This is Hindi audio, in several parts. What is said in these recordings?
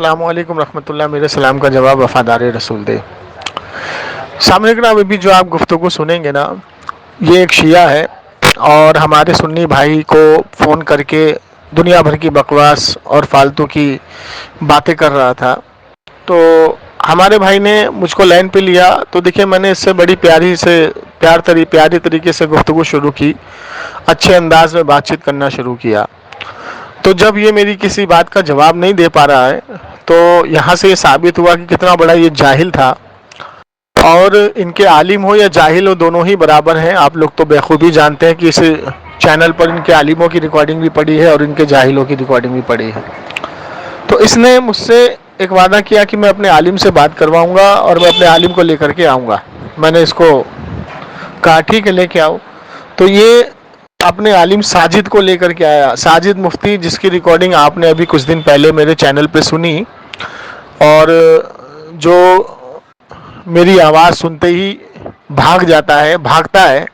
अस्सलामुअलैकुम रहमतुल्लाह, मेरे सलाम का जवाब वफादार रसूल दे। सामने जनाब अभी जो आप गुफ्तगू सुनेंगे ना, ये एक शिया है और हमारे सुन्नी भाई को फ़ोन करके दुनिया भर की बकवास और फालतू की बातें कर रहा था। तो हमारे भाई ने मुझको लाइन पे लिया, तो देखिए मैंने इससे बड़ी प्यारी तरीके से गुफ्तगू शुरू की, अच्छे अंदाज में बातचीत करना शुरू किया। तो जब ये मेरी किसी बात का जवाब नहीं दे पा रहा है, तो यहाँ से ये साबित हुआ कि कितना बड़ा ये जाहिल था। और इनके आलिम हो या जाहिल हो, दोनों ही बराबर हैं। आप लोग तो बेखूबी जानते हैं कि इस चैनल पर इनके आलिमों की रिकॉर्डिंग भी पड़ी है और इनके जाहिलों की रिकॉर्डिंग भी पड़ी है। तो इसने मुझसे एक वादा किया कि मैं अपने आलिम से बात करवाऊंगा और मैं अपने आलिम को लेकर के आऊँगा। मैंने इसको कहा ठीक है, लेके आओ। तो ये अपने आलिम साजिद को लेकर के आया, साजिद मुफ्ती, जिसकी रिकॉर्डिंग आपने अभी कुछ दिन पहले मेरे चैनल पे सुनी। और जो मेरी आवाज़ सुनते ही भागता है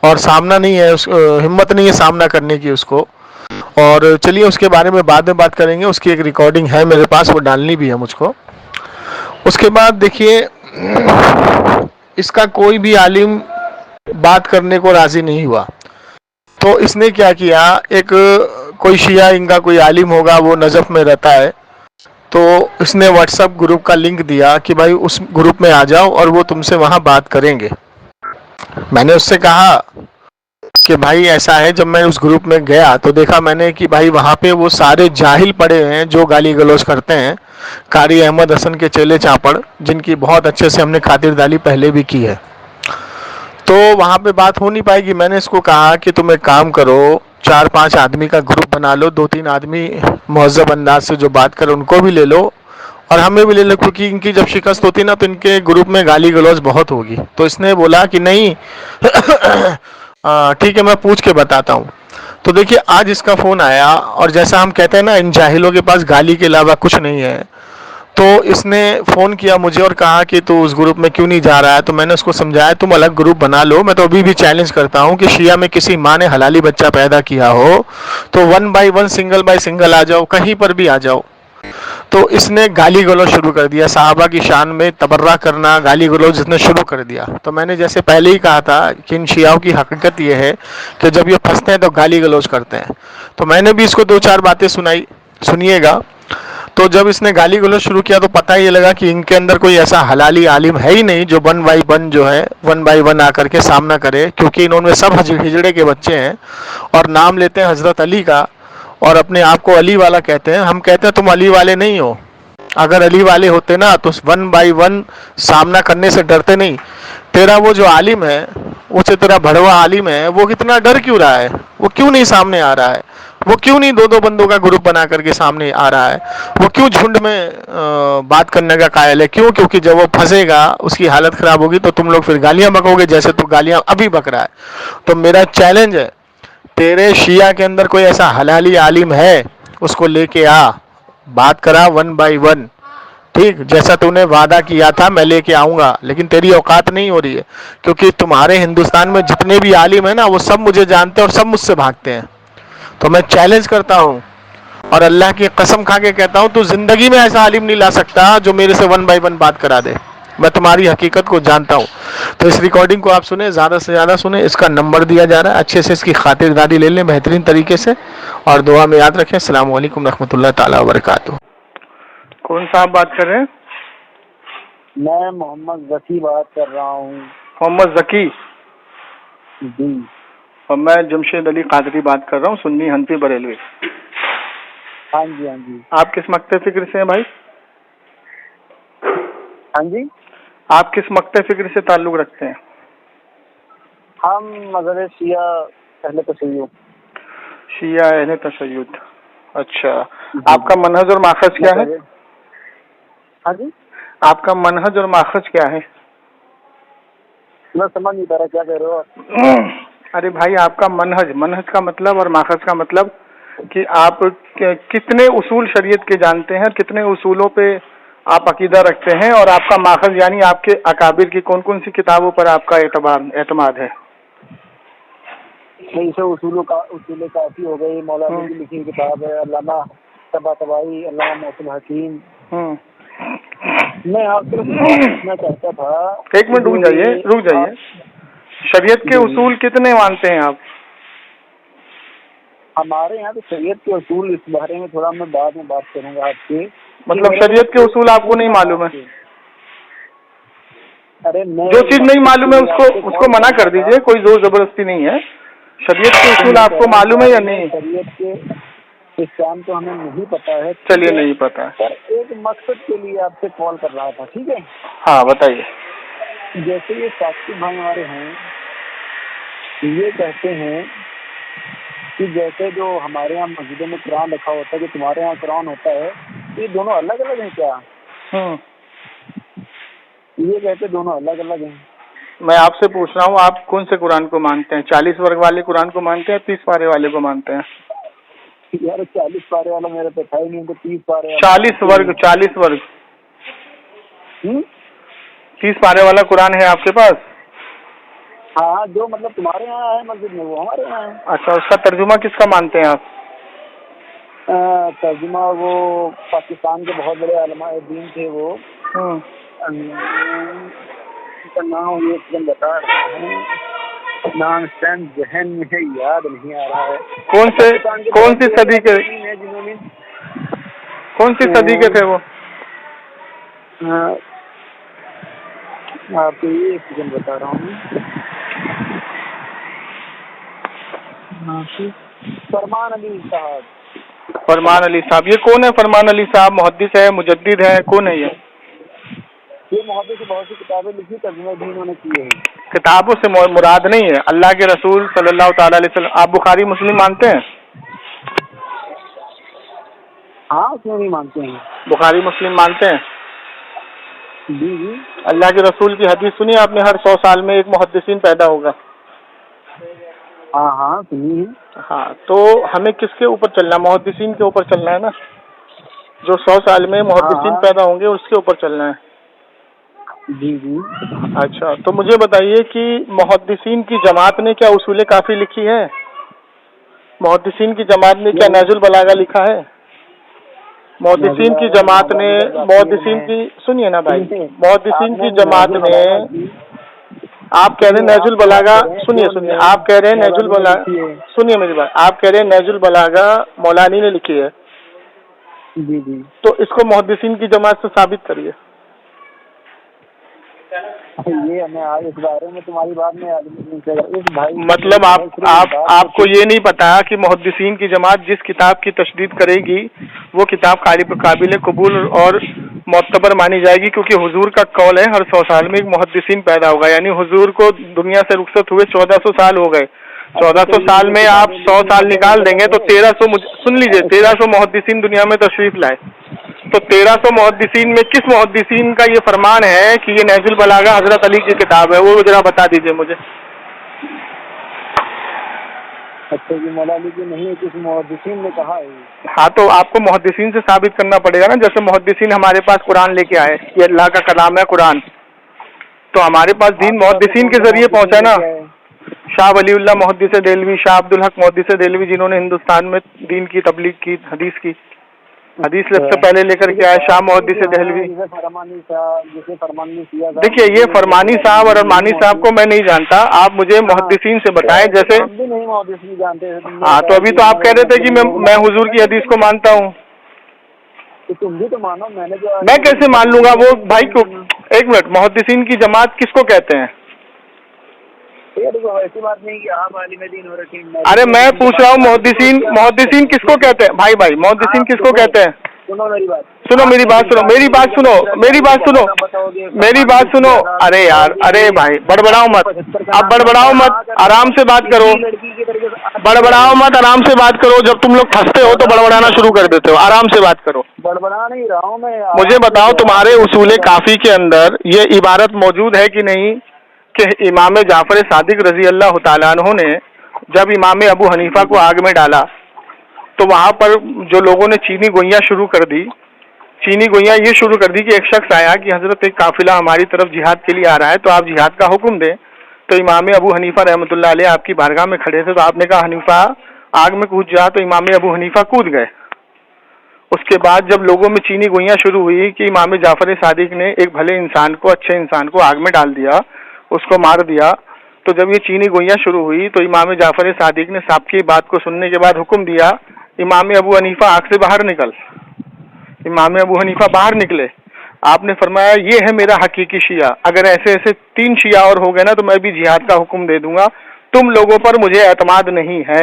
और सामना नहीं है, हिम्मत नहीं है सामना करने की उसको। और चलिए उसके बारे में बाद में बात करेंगे। उसकी एक रिकॉर्डिंग है मेरे पास, वो डालनी भी है मुझको। उसके बाद देखिए, इसका कोई भी आलिम बात करने को राज़ी नहीं हुआ। तो इसने क्या किया, एक कोई शिया इनका कोई आलिम होगा, वो नजफ में रहता है, तो इसने व्हाट्सएप ग्रुप का लिंक दिया कि भाई उस ग्रुप में आ जाओ और वो तुमसे वहाँ बात करेंगे। मैंने उससे कहा कि भाई ऐसा है, जब मैं उस ग्रुप में गया तो देखा मैंने कि भाई वहाँ पे वो सारे जाहिल पड़े हैं जो गाली गलौज करते हैं, कारी अहमद हसन के चेले चापड़, जिनकी बहुत अच्छे से हमने खातिरदारी पहले भी की है। तो वहाँ पे बात हो नहीं पाएगी। मैंने इसको कहा कि तुम एक काम करो, 4-5 आदमी का ग्रुप बना लो, 2-3 आदमी मुहज़्ज़ब अंदाज से जो बात करे उनको भी ले लो और हमें भी ले लो, क्योंकि इनकी जब शिकस्त होती ना तो इनके ग्रुप में गाली गलौज बहुत होगी। तो इसने बोला कि नहीं ठीक है, मैं पूछ के बताता हूँ। तो देखिए आज इसका फ़ोन आया और जैसा हम कहते हैं ना, इन जाहिलों के पास गाली के अलावा कुछ नहीं है। तो इसने फ़ोन किया मुझे और कहा कि तू उस ग्रुप में क्यों नहीं जा रहा है। तो मैंने उसको समझाया तुम अलग ग्रुप बना लो। मैं तो अभी भी चैलेंज करता हूँ कि शिया में किसी माँ ने हलाली बच्चा पैदा किया हो तो 1 बाई 1 सिंगल बाई सिंगल आ जाओ, कहीं पर भी आ जाओ। तो इसने गाली गलौज शुरू कर दिया, साहबा की शान में तबर्रा करना, गाली गलौज इसने शुरू कर दिया। तो मैंने जैसे पहले ही कहा था कि इन शियाओं की हकीकत ये है कि जब ये फंसते हैं तो गाली गलौज करते हैं। तो मैंने भी इसको 2-4 बातें सुनाई, सुनिएगा। तो जब इसने गाली गलौज शुरू किया तो पता ये लगा कि इनके अंदर कोई ऐसा हलाली आलिम है ही नहीं जो 1 बाई 1 जो है 1 बाई 1 आकर के सामना करे, क्योंकि इन्होंने सब हिजड़े के बच्चे हैं और नाम लेते हैं हजरत अली का और अपने आप को अली वाला कहते हैं। हम कहते हैं तुम अली वाले नहीं हो। अगर अली वाले होते ना तो 1 बाई 1 सामना करने से डरते नहीं। तेरा वो जो आलिम है, उसे तेरा भड़वा आलिम है, वो कितना डर क्यों रहा है, वो क्यों नहीं सामने आ रहा है, वो क्यों नहीं 2-2 बंदों का ग्रुप बना करके सामने आ रहा है, वो क्यों झुंड में बात करने का कायल है, क्यों? क्योंकि जब वो फंसेगा उसकी हालत खराब होगी तो तुम लोग फिर गालियां बकोगे जैसे तू गालियां अभी बक रहा है। तो मेरा चैलेंज है, तेरे शिया के अंदर कोई ऐसा हलाली आलिम है, उसको लेके आ, बात करा 1 बाई 1। ठीक, जैसा तूने वादा किया था मैं लेके आऊंगा, लेकिन तेरी औकात नहीं हो रही है, क्योंकि तुम्हारे हिंदुस्तान में जितने भी आलिम है ना वो सब मुझे जानते हैं और सब मुझसे भागते हैं। तो मैं चैलेंज करता हूँ और अल्लाह की कसम खा के कहता हूँ, तू जिंदगी में ऐसा आलिम नहीं ला सकता जो मेरे से 1 बाई 1 बात करा दे। मैं तुम्हारी हकीकत को जानता हूँ। तो इस रिकॉर्डिंग को आप सुने, ज़्यादा से ज़्यादा सुने। इसका नंबर दिया जा रहा है, अच्छे से इसकी खातिरदारी ले लें बेहतरीन तरीके से और दुआ में याद रखें। अस्सलाम वालेकुम रहमतुल्लाह ताला व बरकातुहू। कौन साहब बात कर रहे हैं? मैं मोहम्मद जकी बात कर रहा हूँ। मोहम्मद जकी जी। और मैं जमशेद अली कादरी बात कर रहा हूँ, सुन्नी हनफी बरेलवी। हाँ जी, हाँ जी। आप किस मक्ते फिक्र से हैं भाई? हाँ जी, आप किस मक्ते फिक्र से ताल्लुक़ रखते हैं? हम मज़हब शिया अहले तशय्युद। शिया अहले तशय्युद, अच्छा। आपका मनहज और माखज क्या है? हाँ जी, आपका मनहज और माखज क्या है? मैं समझ नहीं पा रहा क्या कह रहे हो आप। अरे भाई, आपका मनहज का मतलब और माखज का मतलब कि आप कितने उसूल शरीयत के जानते हैं, कितने उसूलों पे आप अकीदा रखते हैं, और आपका माखज यानी आपके अकाबिर की कौन कौन सी किताबों पर आपका एतमाद है? जैसे उसूल काफ़ी हो गई, मौलाना की लिखी किताब है, अल्लामा तबातबाई, अल्लामा मोहसिन हकीम, मैं आपसे पूछना चाहता था। एक मिनट रुक जाइए। शरीयत के उसूल कितने मानते हैं आप? हमारे यहाँ तो शरीयत के उसूल, इस बारे में थोड़ा मैं बाद में बात करूंगा आपसे। मतलब शरीयत के उसूल आपको नहीं मालूम है? अरे जो चीज नहीं मालूम है उसको मना कर दीजिए, कोई जोर जबरदस्ती नहीं है। शरीयत के उसूल आपको मालूम है या नहीं? शरीयत के इस टाइम तो हमें नहीं पता है। चलिए, नहीं पता है। पर एक मकसद के लिए आपसे कॉल कर रहा था, ठीक है? हाँ बताइए। जैसे ये साक्षी भाई हमारे हैं, ये कहते हैं कि जैसे जो हमारे यहाँ मस्जिदों में कुरान रखा होता है, जो तुम्हारे यहाँ कुरान होता है, ये दोनों अलग अलग हैं क्या? ये कहते दोनों अलग अलग हैं। मैं आपसे पूछ रहा हूँ, आप कौन से कुरान को मानते हैं? 40 वर्ग वाले कुरान को मानते हैं, 30 पारे वाले को मानते हैं? यार 40 पारे वाला मेरे पे था ही नहीं, तो 30 पारे। 40 वर्ग 30 पारे वाला कुरान है आपके पास? हाँ, जो मतलब तुम्हारे यहाँ है मस्जिद में, वो हमारे यहाँ है। अच्छा, उसका तर्जुमा किसका मानते हैं आप? तर्जुमा वो पाकिस्तान के बहुत बड़े उलमाए दीन थे, वो उनका नाम ये एकदम बता रहा हूँ, नाम जहन में है, याद नहीं आ रहा है। कौन सी सदी के? जिन्होंने कौन सी सदी के थे वो? आपको ये एक सेकंड बता रहा हूँ। फरमान अली साहब। फरमान अली साहब, ये कौन है? फरमान अली साहब मुहद्दिस है, मुजद्दिद है, कौन है ये? मुहद्दिस से बहुत सी किताबें लिखी, तर्जुमे भी इन्होंने किए हैं। किताबों से मुराद नहीं है अल्लाह के रसूल सल्लल्लाहु ताला अलैहि वसल्लम। आप बुखारी मुस्लिम मानते हैं? हाँ, उसमें भी मानते हैं। बुखारी मुस्लिम मानते हैं? जी। अल्लाह के रसूल की हदीस सुनी आपने, हर 100 साल में एक मुहद्दिसीन पैदा होगा। हाँ सुनी है। हाँ, तो हमें किसके ऊपर चलना? मुहद्दिसीन के ऊपर चलना है ना। जो 100 साल में मुहद्दिसीन पैदा होंगे उसके ऊपर चलना है। जी। अच्छा, तो मुझे बताइए कि मुहद्दिसीन की जमात ने क्या उसूल काफी लिखी है? मुहद्दिसीन की जमात ने क्या नहजुल बलागा लिखा है? मुहद्दिसीन की जमात ने, मुहद्दिसीन की, सुनिए ना भाई, मुहद्दिसीन की जमात ने, आप कह रहे हैं नहजुल बलागा, सुनिए, आप कह रहे हैं नहजुल बलागा, सुनिए मेरी बात, आप कह रहे हैं नहजुल बलागा मौलानी ने लिखी है। जी। तो इसको मुहद्दिसीन की जमात से साबित करिए। ये हमें आज इस बारे में तुम्हारी बात में इस भाई, मतलब आपको ये नहीं पता कि मुहद्दिसीन की जमात जिस किताब की तशदीद करेगी वो किताब काबिल कबूल और मोतबर मानी जाएगी, क्योंकि हुजूर का कौल है हर 100 साल में एक मुहद्दिसीन पैदा होगा। यानी हुजूर को दुनिया से रुखसत हुए 1400 साल हो गए। 1400 साल में आप 100 साल निकाल देंगे तो 1300, सुन लीजिए, 1300 मुहद्दिसीन दुनिया में तशरीफ लाए। तो 1300 मुहद्दिसीन में किस मुहद्दिसीन का ये फरमान है कि ये नहजुल बलागा हजरत अली की किताब है? वो जरा बता दीजिए मुझे। अच्छा, ये मौला अली की नहीं है, किस मुहद्दिसीन ने कहा है? हाँ, तो आपको मुहद्दिसीन से साबित करना पड़ेगा ना। जैसे मुहद्दिसीन हमारे पास कुरान लेके आए, ये अल्लाह का कलाम है कुरान, तो हमारे पास दीन मुहद्दिसीन के जरिए पहुंचा ना। शाह वलीउल्लाह मुहद्दिस देलवी, शाह अब्दुल हक मुहद्दिस देलवी, जिन्होंने हिंदुस्तान में दीन की तबलीग की, हदीस सबसे पहले लेकर के आए, शाह मुहद्दिस देहलवी। देखिए, ये फरमानी साहब और अरमानी साहब को मैं नहीं जानता, आप मुझे मुहद्दिसीन से बताएं। जैसे हाँ, तो अभी तो आप कह रहे थे कि मैं हुजूर की हदीस को मानता हूँ। तुम भी तो मानो, मैं कैसे मान लूंगा वो भाई को? एक मिनट, मुहद्दिसीन की जमात किसको कहते हैं? ऐसी बात नहीं कि आप आलिम दीन हो रखे। अरे मैं पूछ रहा हूँ मुहद्दिसीन किसको कहते हैं? भाई मुहद्दिसीन किसको कहते हैं? सुनो मेरी बात, मेरी बात सुनो। अरे यार, अरे भाई बड़बड़ाओ मत, अब बड़बड़ाओ मत, आराम से बात करो। बड़बड़ाओ मत, आराम से बात करो। जब तुम लोग फंसते हो तो बड़बड़ाना शुरू कर देते हो। आराम से बात करो। बड़बड़ा नहीं रहा हूँ मैं। मुझे बताओ, तुम्हारे उसूल काफी के अंदर ये इबारत मौजूद है कि नहीं कि इमाम जाफर सादिक रजी अल्लाह तआला अन्हु ने जब इमाम अबू हनीफा को आग में डाला तो वहां पर जो लोगों ने चीनी गोइयां शुरू कर दी, ये शुरू कर दी कि एक शख्स आया कि हजरत एक काफिला हमारी तरफ जिहाद के लिए आ रहा है, तो आप जिहाद का हुक्म दें। तो इमाम अबू हनीफा रहमतुल्लाह अलैह आपकी बारगाह में खड़े थे, तो आपने कहा हनीफा आग में कूद जा, तो इमाम अबू हनीफा कूद गए। उसके बाद जब लोगों में चीनी गोइयां शुरू हुई कि इमाम जाफर सादिक ने एक भले इंसान को, अच्छे इंसान को आग में डाल दिया, उसको मार दिया, तो जब ये चीनी गोइयां शुरू हुई तो इमाम जाफर सादिक ने साहब की बात को सुनने के बाद हुक्म दिया, इमाम अबू हनीफा आग से बाहर निकल। इमाम अबू हनीफा बाहर निकले। आपने फरमाया ये है मेरा हकीकी शिया, अगर ऐसे ऐसे 3 शिया और हो गए ना तो मैं भी जिहाद का हुक्म दे दूंगा, तुम लोगों पर मुझे एतमाद नहीं है।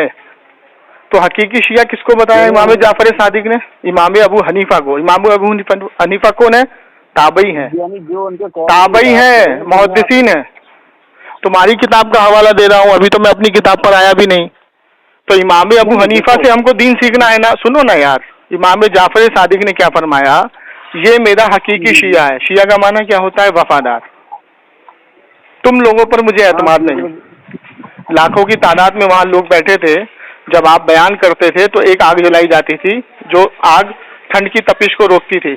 तो हकीकी शिया किसको बताया इमाम जाफर सादिक ने? इमाम अबू हनीफा को। इमाम अबू हनीफा कौन है? ताबई है, ताबई है, मुहद्दिसीन है। तुम्हारी किताब का हवाला दे रहा हूँ, अभी तो मैं अपनी किताब पर आया भी नहीं। तो इमाम अबू हनीफा से हमको दीन सीखना है ना। सुनो ना यार, इमाम जाफर सादिक ने क्या फरमाया, ये मेरा हकीकी शिया है। शिया का माना क्या होता है? वफादार। तुम लोगों पर मुझे एतमाद नहीं। लाखों की तादाद में वहां लोग बैठे थे, जब आप बयान करते थे तो एक आग जलाई जाती थी, जो आग ठंड की तपिश को रोकती थी,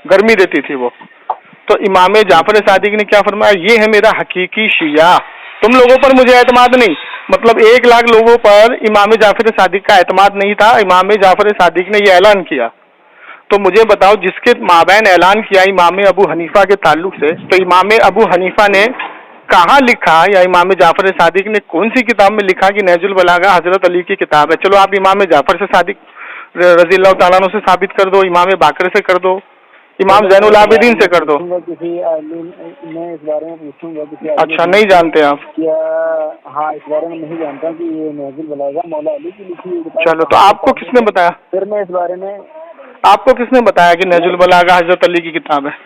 गर्मी देती थी वो। तो इमाम जाफर सादिक ने क्या फरमाया, ये है मेरा हकीकी शिया, तुम लोगों पर मुझे एतमाद नहीं। मतलब 1 लाख लोगों पर इमाम जाफर सादिक का एतमाद नहीं था। इमाम जाफर सादिक ने यह ऐलान किया। तो मुझे बताओ, जिसके माबैन ऐलान किया इमाम अबू हनीफा के ताल्लुक से, तो इमाम अबू हनीफा ने कहाँ लिखा, या इमाम जाफर सादिक ने कौन सी किताब में लिखा कि नहजुल बलागा हजरत अली की किताब है? चलो आप इमाम जाफर से सादिक रजी अल्लाह तआला अन्हु से साबित कर दो, इमाम बाकर से कर दो, इमाम ज़ैनुल आबिदीन से कर दो। किसी मैं इस बारे में पूछूंगा किसी। अच्छा, नहीं जानते आप? क्या? हाँ, इस बारे में नहीं जानता कि ये नहजुल बलागा मौला अली की लिखी हुई। चलो, तो आपको किसने बताया? फिर मैं इस बारे में, आपको किसने बताया कि नहजुल बलागा हजरत अली की किताब है?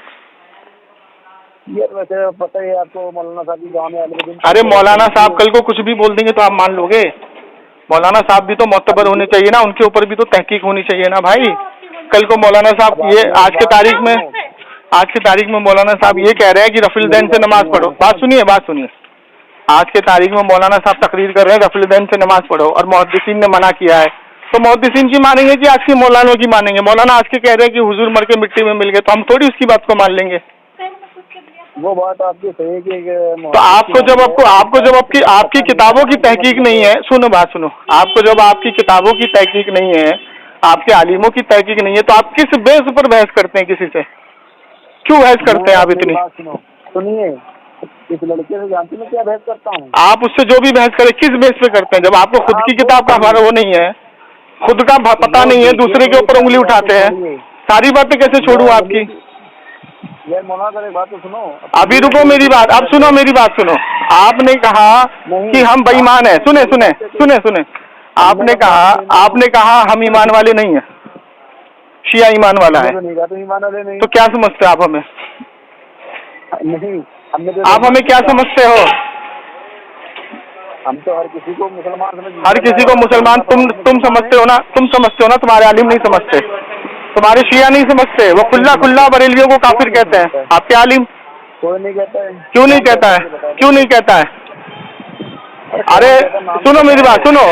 ये वैसे पता ही है आपको, मौलाना साहब की गाँव में। अरे मौलाना साहब कल को कुछ भी बोल देंगे तो आप मान लोगे? मौलाना साहब भी तो मोतबर होने चाहिए ना, उनके ऊपर भी तो तहकीक होनी चाहिए ना भाई। कल को मौलाना साहब ये आज की तारीख में मौलाना साहब ये कह रहे हैं कि रफील दैन से नमाज पढ़ो। बात सुनिए। आज के तारीख में मौलाना साहब तकरीर कर रहे हैं रफील दैन से नमाज पढ़ो, और मुहद्दिसीन ने मना किया है। तो मुहद्दिसीन की मानेंगे कि आज की मौलानों की मानेंगे? मौलाना आज के कह रहे हैं कि हुजूर मर के मिट्टी में मिल गए, तो हम थोड़ी उसकी बात को मान लेंगे। वो बात आपकी सही है कि तो आपको जब आपकी किताबों की तहकीक नहीं है, बात सुनो, आपको जब आपकी किताबों की तहकीक नहीं है, आपके आलिमों की तहकीक नहीं है, तो आप किस बेस पर बहस करते हैं? किसी से क्यों बहस करते हैं आप इतनी? सुनिए, इस लड़के से जानती मैं क्या बहस करता हूँ? आप उससे जो भी बहस करें, किस बेस पे करते हैं? जब आपको खुद की किताब का हमारा वो नहीं है, खुद का पता नहीं है, दूसरे के ऊपर उंगली उठाते हैं। सारी बातें कैसे छोड़ूं आपकी? यार मौलाना एक बात तो सुनो। अभी रुको मेरी बात, अब सुनो मेरी बात सुनो। आपने कहा कि हम बेईमान हैं। सुने। आपने कहा हम ईमान वाले नहीं हैं, शिया ईमान वाला है। तो क्या समझते हो आप हमें? नहीं, आप हमें क्या समझते हो? हम तो हर किसी को मुसलमान तुम समझते हो ना? तुम्हारे आलिम नहीं समझते, तुम्हारे शिया नहीं समझते, वो खुल्ला बरेलियों को काफिर कहते हैं। आपके आलिम कोई नहीं कहता है। क्यों नहीं कहता है? अरे सुनो मेरी बात सुनो,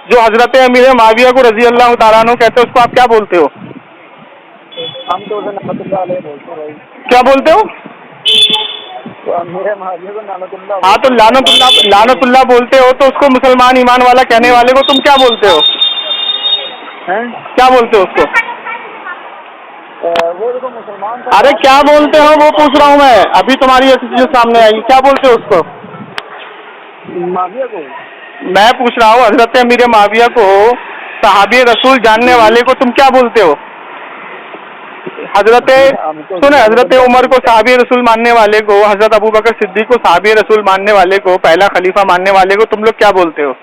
जो हजरत अमीर माविया को रजी अल्लाह तआला अन्हु कहते हैं, उसको आप क्या बोलते हो? हम तो उसे नअमतुल्लाह अलैह बोलते हैं भाई। क्या बोलते हो? तो अमीर माविया को नअमतुल्लाह। हाँ, तो लानतुल्लाह बोलते हो, तो उसको मुसलमान ईमान वाला कहने वाले को तुम क्या बोलते हो? क्या बोलते हो उसको? वो देखो मुसलमान। अरे क्या बोलते हो वो पूछ रहा हूँ मैं, अभी तुम्हारी ऐसी चीज सामने आई, क्या बोलते हो उसको? माविया को मैं पूछ रहा हूँ, हजरत अमीर माविया को, सहाबी रसूल जानने वाले को तुम क्या बोलते हो? हजरत उमर को सहाबी रसूल मानने वाले को, हजरत अबू बकर सिद्दीक को सहाबी रसूल मानने वाले को, पहला खलीफा मानने वाले को तुम लोग क्या बोलते हो?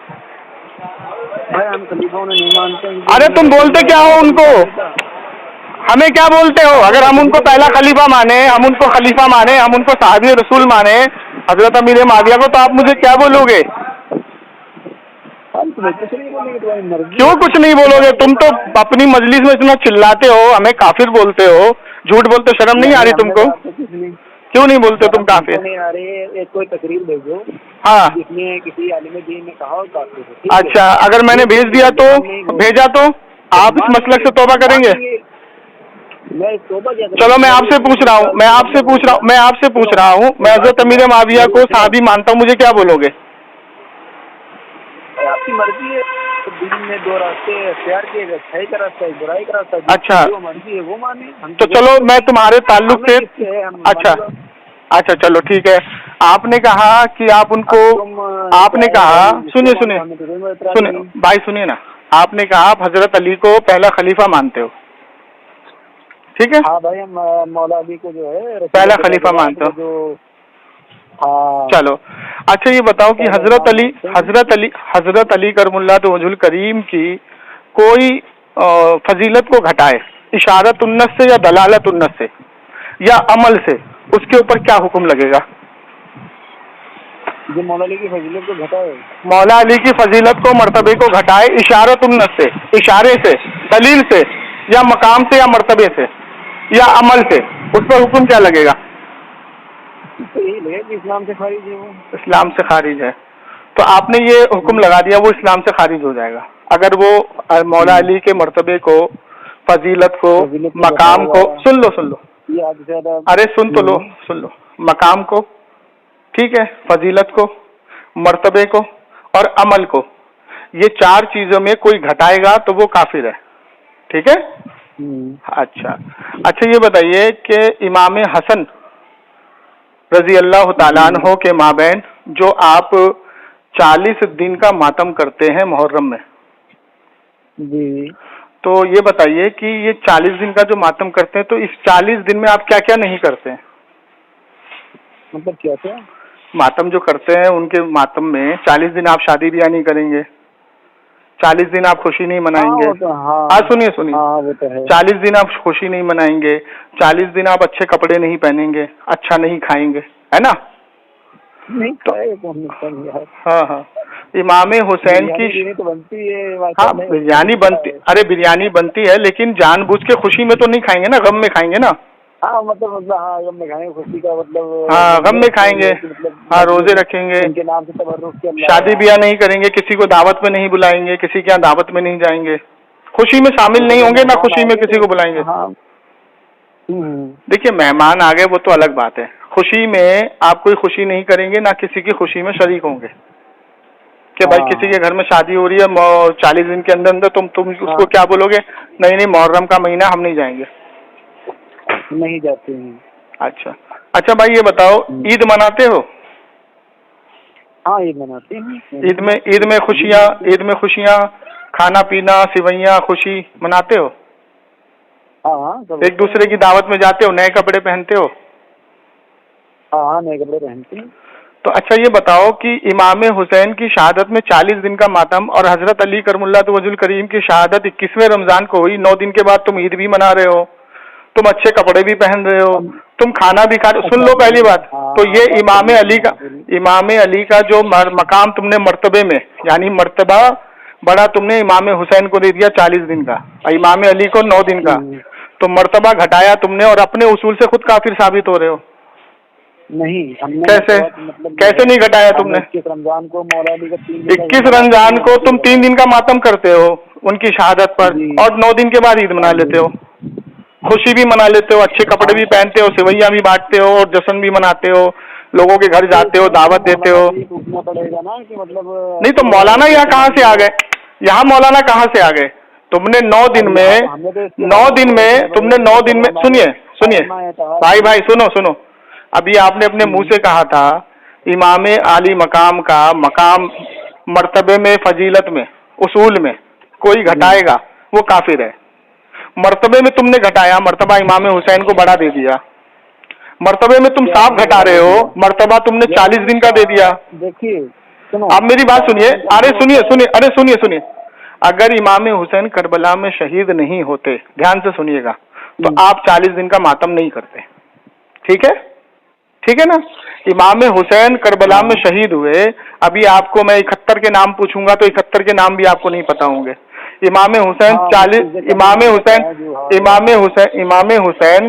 भाई हम खलीफा नहीं मानते। अरे तुम बोलते क्या हो उनको? हमें क्या बोलते हो? अगर हम उनको पहला खलीफा माने, हम उनको खलीफा माने, हम उनको सहाबी रसूल माने, हजरत अमीर माविया को, तो आप मुझे क्या बोलोगे? क्यों कुछ नहीं बोलोगे? तुम तो अपनी मजलिस में इतना चिल्लाते हो, हमें काफिर बोलते हो, झूठ बोलते, शर्म नहीं आ रही तुमको? क्यों नहीं बोलते तुम काफिर? नहीं आ रही, कोई तकरीर भेजो। हाँ, जिसने किसी आलिम दीन ने कहा काफिर। अच्छा, अगर मैंने भेज दिया तो, भेजा तो आप इस मसलक से तौबा करेंगे? चलो मैं आपसे पूछ रहा हूँ, मैं हजरत अमीर माविया को सहाबी मानता हूँ, मुझे क्या बोलोगे? आपकी मर्जी है। तो दिन में दो रास्ते अख्तियार किए गए, अच्छाई का रास्ता है, बुराई का रास्ता है। अच्छा। जो मर्जी है वो माने, हम तो चलो मैं तुम्हारे ताल्लुक से, हमें किससे है, हम अच्छा मतलब अच्छा चलो ठीक है। आपने कहा कि आप उनको, आपने कहा, सुनिए सुनिए सुनिए भाई, सुनिए ना, आपने कहा आप हजरत अली को पहला खलीफा मानते हो, ठीक है? हाँ भाई, हम मौला अली को जो है पहला खलीफा मानते हो, जो, हाँ चलो। अच्छा ये बताओ कि हजरत अली करमुल्लाह वजहुल करीम की कोई फजीलत को घटाए इशारत उन्नस से या दलालत उन्नस से या अमल से, उसके ऊपर क्या हुक्म लगेगा? जो मौला अली की फजीलत को घटाए, मौला अली की फजीलत को, मर्तबे को घटाए इशारत उन्नस से, इशारे से, दलील से, या मकाम से, या मर्तबे से, या अमल से, उस पर हुक्म क्या लगेगा? तो यही लगे कि इस्लाम से खारिज है वो। इस्लाम से खारिज है, तो आपने ये हुक्म लगा दिया वो इस्लाम से खारिज हो जाएगा अगर वो मौला अली के मर्तबे को, फजीलत को, मकाम को, सुन लो, अरे सुन तो लो, सुन लो, मकाम को, ठीक है, फजीलत को, मर्तबे को और अमल को, ये चार चीजों में कोई घटाएगा तो वो काफिर है, ठीक है? अच्छा ये बताइए कि इमाम हसन रजी अल्लाह ताला अन्हो के माबैन जो आप 40 दिन का मातम करते हैं मुहर्रम में जी, तो ये बताइए कि ये 40 दिन का जो मातम करते हैं तो इस 40 दिन में आप क्या क्या नहीं करते हैं? मतलब क्या क्या मातम जो करते हैं उनके मातम में 40 दिन आप शादी ब्याह नहीं करेंगे, 40 दिन आप खुशी नहीं मनाएंगे। हाँ सुनिए, वो तो है। 40 दिन आप खुशी नहीं मनाएंगे, 40 दिन आप अच्छे कपड़े नहीं पहनेंगे, अच्छा नहीं खाएंगे, है ना? नहीं तो हाँ इमाम हुसैन की तो बनती है। हाँ बिरयानी बनती, अरे बिरयानी बनती है लेकिन जानबूझ के खुशी में तो नहीं खाएंगे ना, गम में खाएंगे ना। हाँ मतलब हाँ, गम में खाएंगे, खुशी का मतलब हाँ गम में खाएंगे, हाँ रोजे रखेंगे, उनके नाम से तबर्रुक के, शादी ब्याह नहीं करेंगे, किसी को दावत में नहीं बुलाएंगे, किसी के यहाँ दावत में नहीं जाएंगे, खुशी में शामिल नहीं होंगे ना, खुशी में किसी को बुलाएंगे। देखिए मेहमान आ गए वो तो अलग बात है, खुशी में आप कोई खुशी नहीं करेंगे ना किसी की खुशी में शरीक होंगे कि भाई किसी के घर में शादी हो रही है 40 दिन के अंदर अंदर तुम उसको क्या बोलोगे? नहीं मुहर्रम का महीना हम नहीं जाएंगे, नहीं जाते हैं। अच्छा भाई ये बताओ ईद मनाते हो? हाँ ईद मनाते हैं। ईद में खुशियाँ, खाना पीना, सिवैयाँ, खुशी मनाते हो? हाँ एक दूसरे की दावत में जाते हो, नए कपड़े पहनते हो? हाँ नए कपड़े पहनते हैं। तो अच्छा ये बताओ कि इमाम हुसैन की शहादत में 40 दिन का मातम और हजरत अली करमुल्लाह वजहुल करीम की शहादत 21वें रमजान को हुई, 9 दिन के बाद तुम ईद भी मना रहे हो, तुम अच्छे कपड़े भी पहन रहे हो, तुम खाना भी खा रहे हो। सुन लो पहली बात तो ये इमाम अली का जो मकाम तुमने मर्तबे में, यानी मर्तबा बड़ा तुमने इमाम हुसैन को दे दिया 40 दिन का और इमाम अली को 9 दिन का, तो मर्तबा घटाया तुमने और अपने उसूल से खुद काफिर साबित हो रहे हो। नहीं कैसे नहीं घटाया तुमने? 21 रमजान को मौला अली का 21 रमजान को तुम 3 दिन का मातम करते हो उनकी शहादत पर और 9 दिन के बाद ईद मना लेते हो, खुशी भी मना लेते हो, अच्छे कपड़े भी पहनते हो, सिवैयाँ भी बांटते हो और जश्न भी मनाते हो, लोगों के घर जाते हो, दावत देते हो। पड़ेगा ना कि मतलब नहीं तो मौलाना यहाँ कहाँ से आ गए? यहाँ मौलाना कहाँ से आ गए? तुमने 9 दिन में तुमने 9 दिन में सुनिए भाई सुनो अभी आपने अपने मुंह से कहा था इमाम आली मकाम का मकाम मर्तबे में, फजीलत में, उसूल में कोई घटाएगा वो काफिर है। मर्तबे में तुमने घटाया, मर्तबा इमाम हुसैन को बड़ा दे दिया, मर्तबे में तुम साफ घटा रहे हो, मर्तबा तुमने 40 दिन का दे दिया। देखिए आप मेरी बात सुनिए, अरे सुनिए अगर इमाम हुसैन करबला में शहीद नहीं होते, ध्यान से सुनिएगा, तो आप 40 दिन का मातम नहीं करते, ठीक है ना? इमाम हुसैन करबला में शहीद हुए, अभी आपको मैं 71 के नाम पूछूंगा तो 71 के नाम भी आपको नहीं पता होंगे। इमाम हुसैन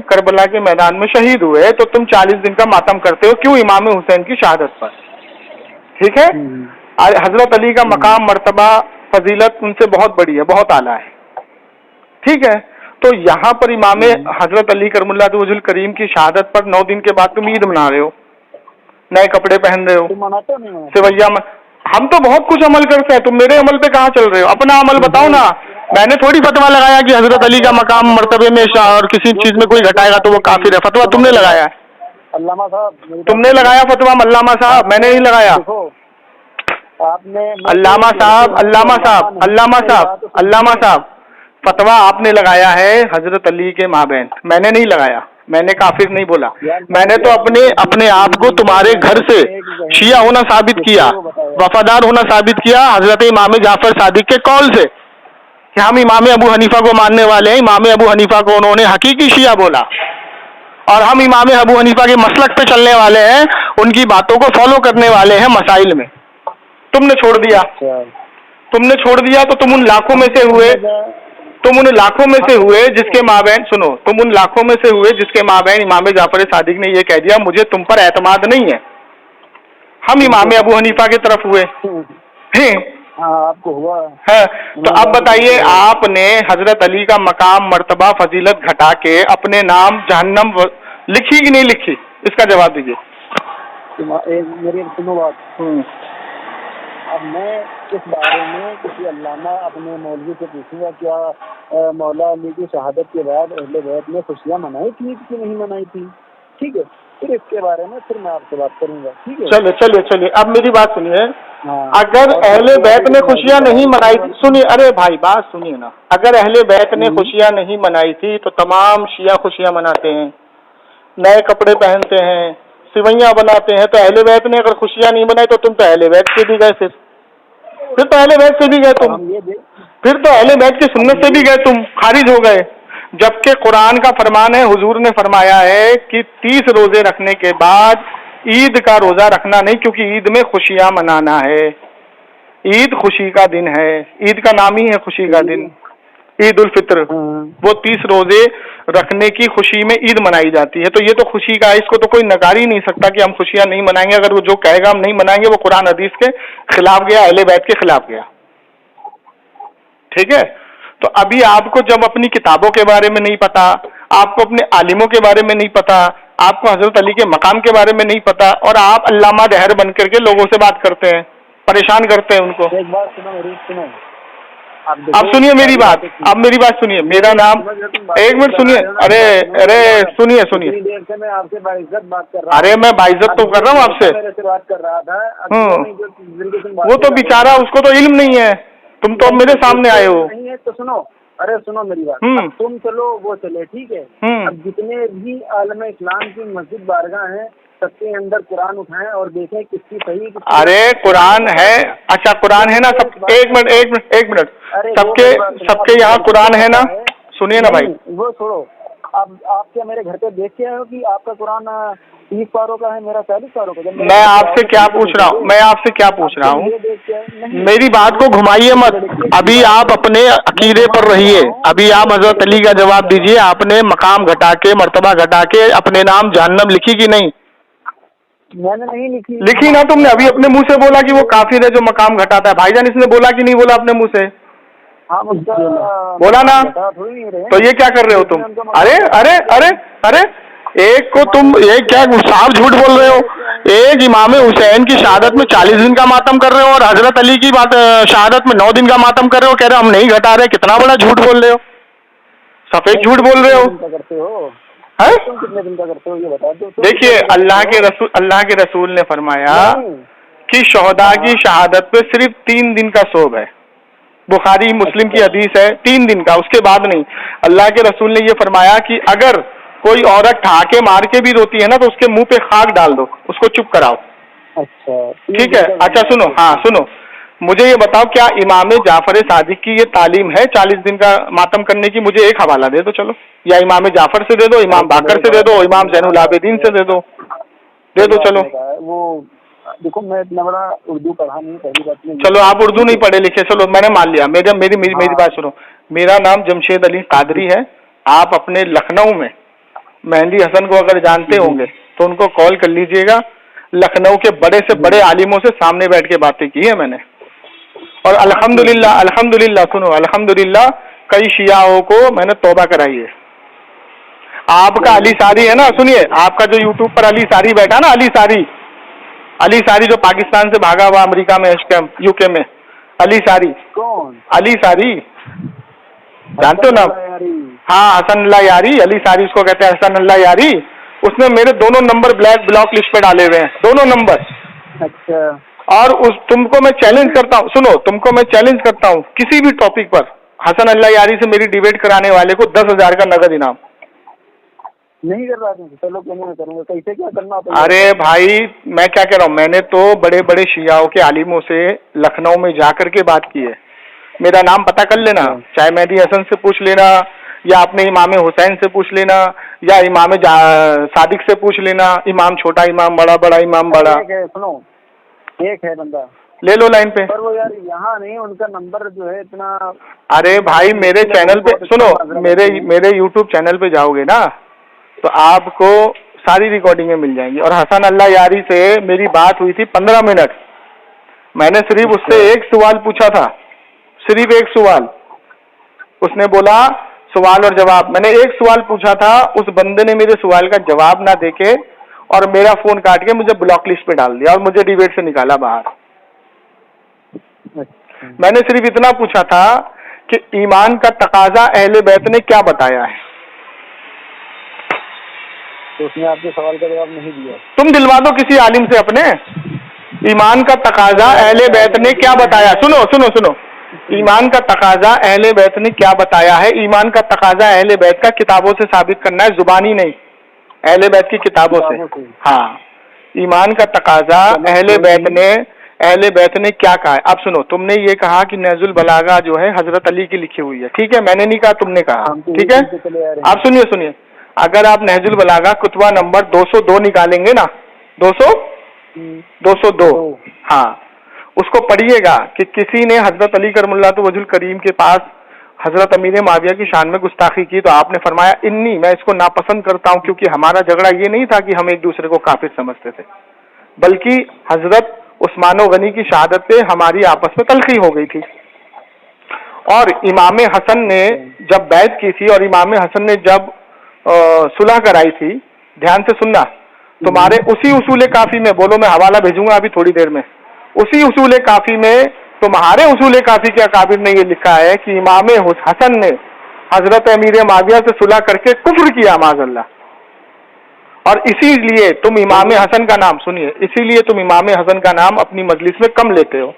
करबला के मैदान में शहीद हुए तो तुम 40 दिन का मातम करते हो, क्यों? इमाम हुसैन की शहादत पर, ठीक है? हजरत अली का मकाम, मर्तबा, फजीलत उनसे बहुत बड़ी है, बहुत आला है, ठीक है? तो यहाँ पर इमाम हजरत अली करमुल्लाह वजहुल करीम की शहादत पर 9 दिन के बाद तुम ईद मना रहे हो, नए कपड़े पहन रहे हो, सिवैया हम तो बहुत कुछ अमल करते हैं, तुम मेरे अमल पे कहाँ चल रहे हो? अपना अमल बताओ ना। मैंने थोड़ी फतवा लगाया कि हजरत अली का मकाम मर्तबे में और किसी चीज में कोई घटाएगा तो वो काफिर है। फतवा तुमने लगाया है, अल्लामा साहब तुमने लगाया फतवा। अल्लामा साहब मैंने नहीं लगाया। देखो आपने अल्लामा साहब, अल्लामा साहब, अल्लामा साहब, अल्लामा साहब, फतवा आपने लगाया है हजरत अली के माबैन, मैंने नहीं लगाया। मैंने काफिर नहीं बोला। मैंने तो अपने आप को तुम्हारे घर से शिया होना साबित किया, वफादार होना साबित किया हजरत इमाम जाफर सादिक के कौल से कि हम इमाम अबू हनीफा को मानने वाले हैं। इमाम अबू हनीफा को उन्होंने हकीकी शिया बोला और हम इमाम अबू हनीफा के मसलक पे चलने वाले हैं, उनकी बातों को फॉलो करने वाले हैं मसाइल में। तुमने छोड़ दिया, तुमने छोड़ दिया तो तुम उन लाखों में से हुए, तुम उन लाखों में से हुए जिसके माबैन, सुनो, तुम उन लाखों में से हुए जिसके माबैन इमाम जाफर सादिक ने ये कह दिया मुझे तुम पर एतमाद नहीं है। हम इमाम अबू हनीफा की तरफ हुए हैं। आपको हुआ है तो अब बताइए, आपने हजरत अली का मकाम मर्तबा फजीलत घटा के अपने नाम जहन्नम लिखी कि नहीं लिखी? इसका जवाब दीजिए। मेरी सुनो बात। अब मैं इस बारे में किसी अल्लामा अपने मौलवी से पूछूंगा क्या मौला अली की शहादत के बाद अहले बैत ने खुशियाँ मनाई थी कि नहीं मनाई थी? ठीक है, फिर इसके बारे में फिर मैं आपसे बात करूंगा। ठीक है, चलिए चलिए चलिए, अब मेरी बात सुनिए। अगर अहले बैत ने खुशियाँ नहीं मनाई थी, सुनिए, अरे भाई बात सुनिए ना, अगर अहले बैत ने खुशियाँ नहीं मनाई थी तो तमाम शिया खुशियाँ मनाते हैं, नए कपड़े पहनते हैं, सिवैयाँ बनाते हैं। तो अहले बैत ने अगर खुशियाँ नहीं मनाई तो तुम तो अहले बैत से भी गए, फिर तो अहले बैत से भी गए तुम, फिर तो अहले बैत की सुन्नत से भी गए तुम, खारिज हो गए। जबकि कुरान का फरमान है, हुजूर ने फरमाया है कि 30 रोजे रखने के बाद ईद का रोजा रखना नहीं, क्योंकि ईद में खुशियां मनाना है। ईद खुशी का दिन है, ईद का नाम ही है खुशी का दिन, ईद उल फित्र। वो 30 रोजे रखने की खुशी में ईद मनाई जाती है। तो ये तो खुशी का है, इसको तो कोई नकार ही नहीं सकता कि हम खुशियां नहीं मनाएंगे। अगर वो जो कहेगा हम नहीं मनाएंगे वो कुरान हदीस के खिलाफ गया, अहले बैत के खिलाफ गया। ठीक है, तो अभी आपको जब अपनी किताबों के बारे में नहीं पता, आपको अपने आलिमों के बारे में नहीं पता, आपको हजरत अली के मकाम के बारे में नहीं पता, और आप अल्लामा दहर बन करके लोगों से बात करते हैं, परेशान करते हैं उनको। एक बात सुनो, अब सुनिए मेरी बात, अब मेरी बात सुनिए। मेरा नाम, एक मिनट सुनिए, अरे अरे सुनिए सुनिए, देर से मैं आपसे बाइज्जत बात कर रहा हूँ। अरे मैं बाइज्जत तो कर रहा हूँ आपसे, बात कर रहा था। वो तो बेचारा, उसको तो इल्म नहीं है, तुम तो मेरे सामने आए हो। नहीं है तो सुनो, अरे सुनो मेरी बात, तुम चलो वो चले, ठीक है। अब जितने भी आलम इस्लाम की मस्जिद बारगाह हैं, सबके अंदर कुरान उठाएं और देखें किसकी सही। अरे कुरान है, अच्छा कुरान है ना सब, एक मिनट, सबके यहाँ कुरान है ना? सुनिए ना भाई, वो छोड़ो, अब आप क्या मेरे घर पे देख के आए हो कि आपका कुरान 30 पारों का है, मेरा 40 पारों का? मैं आपसे क्या पूछ रहा हूँ, मैं आपसे क्या पूछ रहा हूँ, मेरी बात को घुमाइए मत। अभी आप अपने अकीदे पर रहिए, अभी आप हजरत अली का जवाब दीजिए। आपने मकाम घटा के, मर्तबा घटा के अपने नाम जहन्नम लिखी कि नहीं? मैंने नहीं लिखी। लिखी ना तुमने, अभी अपने मुंह से बोला कि वो काफिर है जो मकाम घटाता है। भाईजान इसने बोला कि नहीं बोला अपने मुंह से? हाँ, बोला ना? तो ये क्या कर रहे हो तुम? अरे अरे अरे अरे, एक को तुम एक क्या साफ झूठ बोल रहे हो। एक इमाम हुसैन की शहादत में 40 दिन का मातम कर रहे हो और हजरत अली की बात शहादत में 9 दिन का मातम कर रहे हो, कह रहे हो हम नहीं घटा रहे। कितना बड़ा झूठ बोल रहे हो, सफेद झूठ बोल रहे हो। तुम कितने दिन का करते हो ये बता दो। देखिए, अल्लाह के रसूल ने फरमाया कि शहदा की शहादत पे सिर्फ 3 दिन का सोब है। बुखारी मुस्लिम की हदीस है, 3 दिन का, उसके बाद नहीं। अल्लाह के रसूल ने ये फरमाया कि अगर कोई औरत ठाके मार के भी रोती है ना तो उसके मुंह पे खाक डाल दो, उसको चुप कराओ। अच्छा ठीक है, अच्छा सुनो, हाँ सुनो, मुझे ये बताओ क्या इमाम जाफर सादिक की ये तालीम है 40 दिन का मातम करने की? मुझे एक हवाला दे दो चलो, या इमाम जाफर से दे दो, इमाम बाकर से दे दो, इमाम ज़ैनुल आबिदीन से दे दो चलो। वो देखो, मैं इतना बड़ा उर्दू पढ़ा नहीं, पहली बात नहीं। चलो आप उर्दू नहीं पढ़े लिखे, चलो मैंने मान लिया। मेरी बात सुनो, मेरा नाम जमशेद अली कादरी है। आप अपने लखनऊ में मेहंदी हसन को अगर जानते होंगे तो उनको कॉल कर लीजिएगा। लखनऊ के बड़े से बड़े आलिमों से सामने बैठ के बातें की है मैंने, और अल्हम्दुलिल्लाह सुनो, अल्हम्दुलिल्लाह कई शियाओं को मैंने तौबा कराई है। आपका अली सारी है ना, सुनिए, आपका जो यूट्यूब पर अली सारी बैठा ना, अली सारी, अली सारी जो पाकिस्तान से भागा हुआ अमेरिका में, इस टाइम यूके में, अली सारी। कौन? अली सारी जानते हो ना? हाँ, हसन अल्लाह यारी, अली सारी उसको कहते हैं, हसन अल्लाह यारी। उसने मेरे दोनों नंबर ब्लॉक लिस्ट पे डाले हुए हैं, दोनों नंबर। अच्छा। और उस तुमको मैं चैलेंज करता हूँ, सुनो, तुमको मैं चैलेंज करता हूँ किसी भी टॉपिक पर, हसन अल्लाह यारी से मेरी डिबेट कराने वाले को 10,000 का नगद इनाम। नहीं कर रहा था, चलो क्यों नहीं करूँगा, कैसे क्या करना होता है? अरे भाई, मैं क्या कह रहा हूँ, मैंने तो बड़े बड़े शियाओं के आलिमों से लखनऊ में जाकर के बात की है। मेरा नाम पता कर लेना, चाहे मेहदी हसन से पूछ लेना, या अपने इमाम हुसैन से पूछ लेना, या इमाम सादिक से पूछ लेना, इमाम छोटा, इमाम बड़ा, बड़ा इमाम बड़ा। सुनो, एक है बंदा, ले लो लाइन पे। पर वो यार यहाँ नहीं, उनका नंबर जो है इतना। अरे भाई, मेरे चैनल पे सुनो, मेरे यूट्यूब चैनल पे जाओगे ना तो आपको सारी रिकॉर्डिंगें मिल जाएंगी। और हसन अल्लाह यारी से मेरी बात हुई थी 15 मिनट। मैंने सिर्फ उससे एक सवाल पूछा था, सिर्फ एक सवाल। उसने बोला सवाल और जवाब, मैंने एक सवाल पूछा था, उस बंदे ने मेरे सवाल का जवाब ना देके और मेरा फोन काट के मुझे ब्लॉक लिस्ट पे डाल दिया और मुझे डिबेट से निकाला बाहर। मैंने सिर्फ इतना पूछा था कि ईमान का तकाजा अहले बैत ने क्या बताया है, तो उसने आपके सवाल का जवाब नहीं दिया। तुम दिलवा दो किसी आलिम से अपने, ईमान का तकाजा अहले बैत ने क्या बताया। सुनो सुनो सुनो, ईमान का तकाजा अहले बैत ने क्या बताया है। ईमान का तकाजा अहले बैत का किताबों से साबित करना है, जुबानी नहीं, अहले बैत की किताबों से। हाँ, ईमान का तकाजा अहले बैत ने क्या कहा है। अब सुनो, तुमने ये कहा कि नज़ुल बलागा जो है हजरत अली की लिखी हुई है, ठीक है, मैंने नहीं कहा, तुमने कहा, ठीक है। आप सुनिए सुनिए, अगर आप नहजुल बलागा कुतबा नंबर 202 निकालेंगे ना, 202, हाँ, उसको पढ़िएगा कि किसी ने हजरत अली करमुल्लाहु वजहुल करीम के पास हजरत अमीर माविया की शान में गुस्ताखी की, तो आपने फरमाया इन्नी, मैं इसको नापसंद करता हूं, क्योंकि हमारा झगड़ा ये नहीं था कि हम एक दूसरे को काफिर समझते थे, बल्कि हजरत उस्मान गनी की शहादत पे हमारी आपस में तलखी हो गई थी। और इमाम हसन ने जब बैत की थी और इमाम हसन ने जब सुलह कराई थी, ध्यान से सुनना, तुम्हारे उसी उसूल काफी में, बोलो मैं हवाला भेजूंगा अभी थोड़ी देर में, उसी उसूल काफी में तुम्हारे उसूल काफी के अकाबिर ने ये लिखा है कि इमाम हसन ने हजरत अमीर माविया से सुलह करके कुफ्र किया माज़अल्लाह। और इसीलिए तुम इमाम हसन का नाम, सुनिए, इसीलिए तुम इमाम हसन का नाम अपनी मजलिस में कम लेते हो,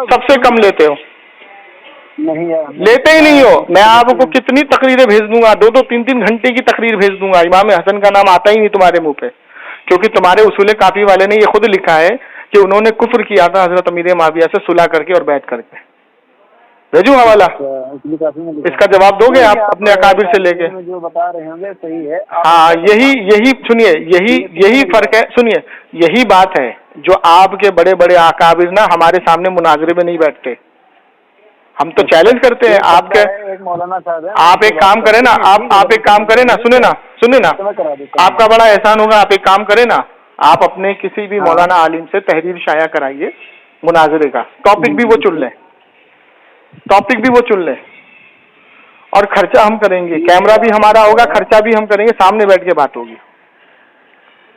सबसे कम लेते हो। नहीं यार, लेते ही नहीं हो। मैं आपको कितनी तकरीरें भेज दूंगा, 2-2, 3-3 घंटे की तकरीर भेज दूंगा, इमाम हसन का नाम आता ही नहीं तुम्हारे मुंह पे, क्योंकि तुम्हारे उसूल काफी वाले ने ये खुद लिखा है कि उन्होंने कुफ्र किया था हजरत अमीर माविया से सुलह करके और बैत करके। भेजू हवाला, इसका जवाब दोगे आप अपने अकाबिर से लेके? जो बता रहे होंगे सही है। हाँ, यही सुनिए, यही फर्क है। सुनिए, यही बात है जो आपके बड़े बड़े अकाबिर ना हमारे सामने मुनाजरे में नहीं बैठते, हम तो चैलेंज करते हैं। आपके एक मौलाना साहब है, आप एक काम करें ना, आप एक काम करें ना, सुने ना, आपका बड़ा एहसान होगा, आप एक काम करें ना, आप अपने किसी भी मौलाना आलिम से तहरीर शाया कराइए मुनाजरे का, टॉपिक भी वो चुन लें, और खर्चा हम करेंगे, कैमरा भी हमारा होगा, खर्चा भी हम करेंगे, सामने बैठ के बात होगी।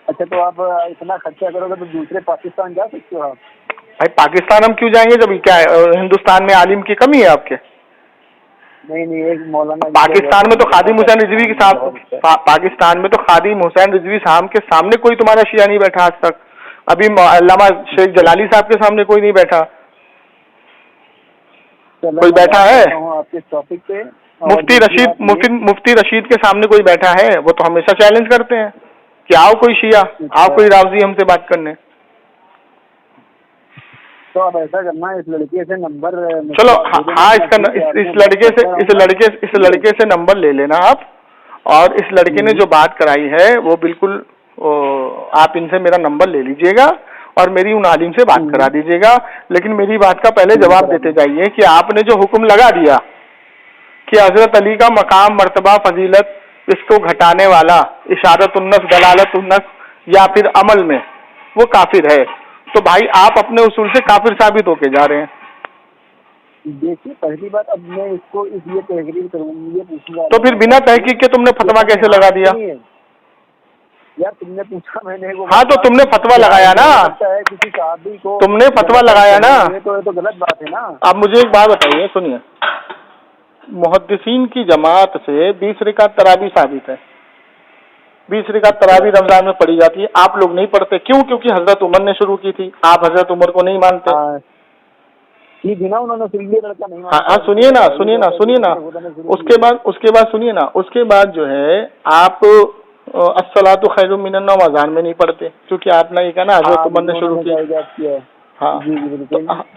अच्छा, तो आप इतना खर्चा करोगे तो दूसरे पाकिस्तान जा सकते हो आप? भाई पाकिस्तान हम क्यों जाएंगे, जब क्या हिंदुस्तान में आलिम की कमी है आपके? नहीं, एक मौलाना पाकिस्तान में तो खादिम हुसैन रिजवी के साथ, पाकिस्तान में तो खादिम हुसैन रिजवी साहब के सामने कोई तुम्हारा शिया नहीं बैठा आज तक। अभी अल्लामा शेख जलाली साहब के सामने कोई नहीं बैठा, कोई बैठा है? आपके टॉपिक पे मुफ्ती रशीद के सामने कोई बैठा है? वो तो हमेशा चैलेंज करते हैं कि आओ कोई शिया, आओ कोई रावजी हमसे बात करने। तो आप ऐसा करना, इस लड़के से नंबर, चलो हाँ, इस लड़के से नंबर ले लेना आप, और इस लड़के ने जो बात कराई है वो बिल्कुल, आप इनसे मेरा नंबर ले लीजिएगा और मेरी उन आलिम से बात करा दीजिएगा। लेकिन मेरी बात का पहले जवाब देते जाइए कि आपने जो हुक्म लगा दिया कि हजरत अली का मकाम, मर्तबा, फजीलत, इसको घटाने वाला इशारत उन्नस, दलालत उन्नस या फिर अमल में वो काफिर है, तो भाई आप अपने उसूल से काफिर साबित होके जा रहे हैं। देखिए, पहली बात, अब मैं इसको इसलिए तहरीर करूंगा, ये पूछूंगा, तो फिर बिना तहकीक के तुमने फतवा कैसे लगा दिया? यार तुमने पूछा, मैंने वो हाँ, तो तुमने फतवा लगाया ना, है किसी साहबी को, तुमने फतवा लगाया ना। ये तो गलत बात है ना। अब मुझे एक बात बताइए, सुनिए, मुहद्दिसीन की जमात से 20 रकात तरावी साबित है, 20 रकात तरावी रमजान में पढ़ी जाती है, आप लोग नहीं पढ़ते क्यों? क्योंकि हजरत उमर ने शुरू की थी, आप हजरत उमर को नहीं मानते। ठीक है ना, उन्होंने सिर्फ लड़का नहीं माना। हाँ, सुनिए ना, सुनिए ना, सुनिए ना, उसके बाद सुनिए ना, उसके बाद जो है आप अस्सलातु खैरुम मिनन नौम अज़ान में नहीं पढ़ते, क्योंकि आपने ये कहा ना हजरत उमर ने शुरू की। हाँ,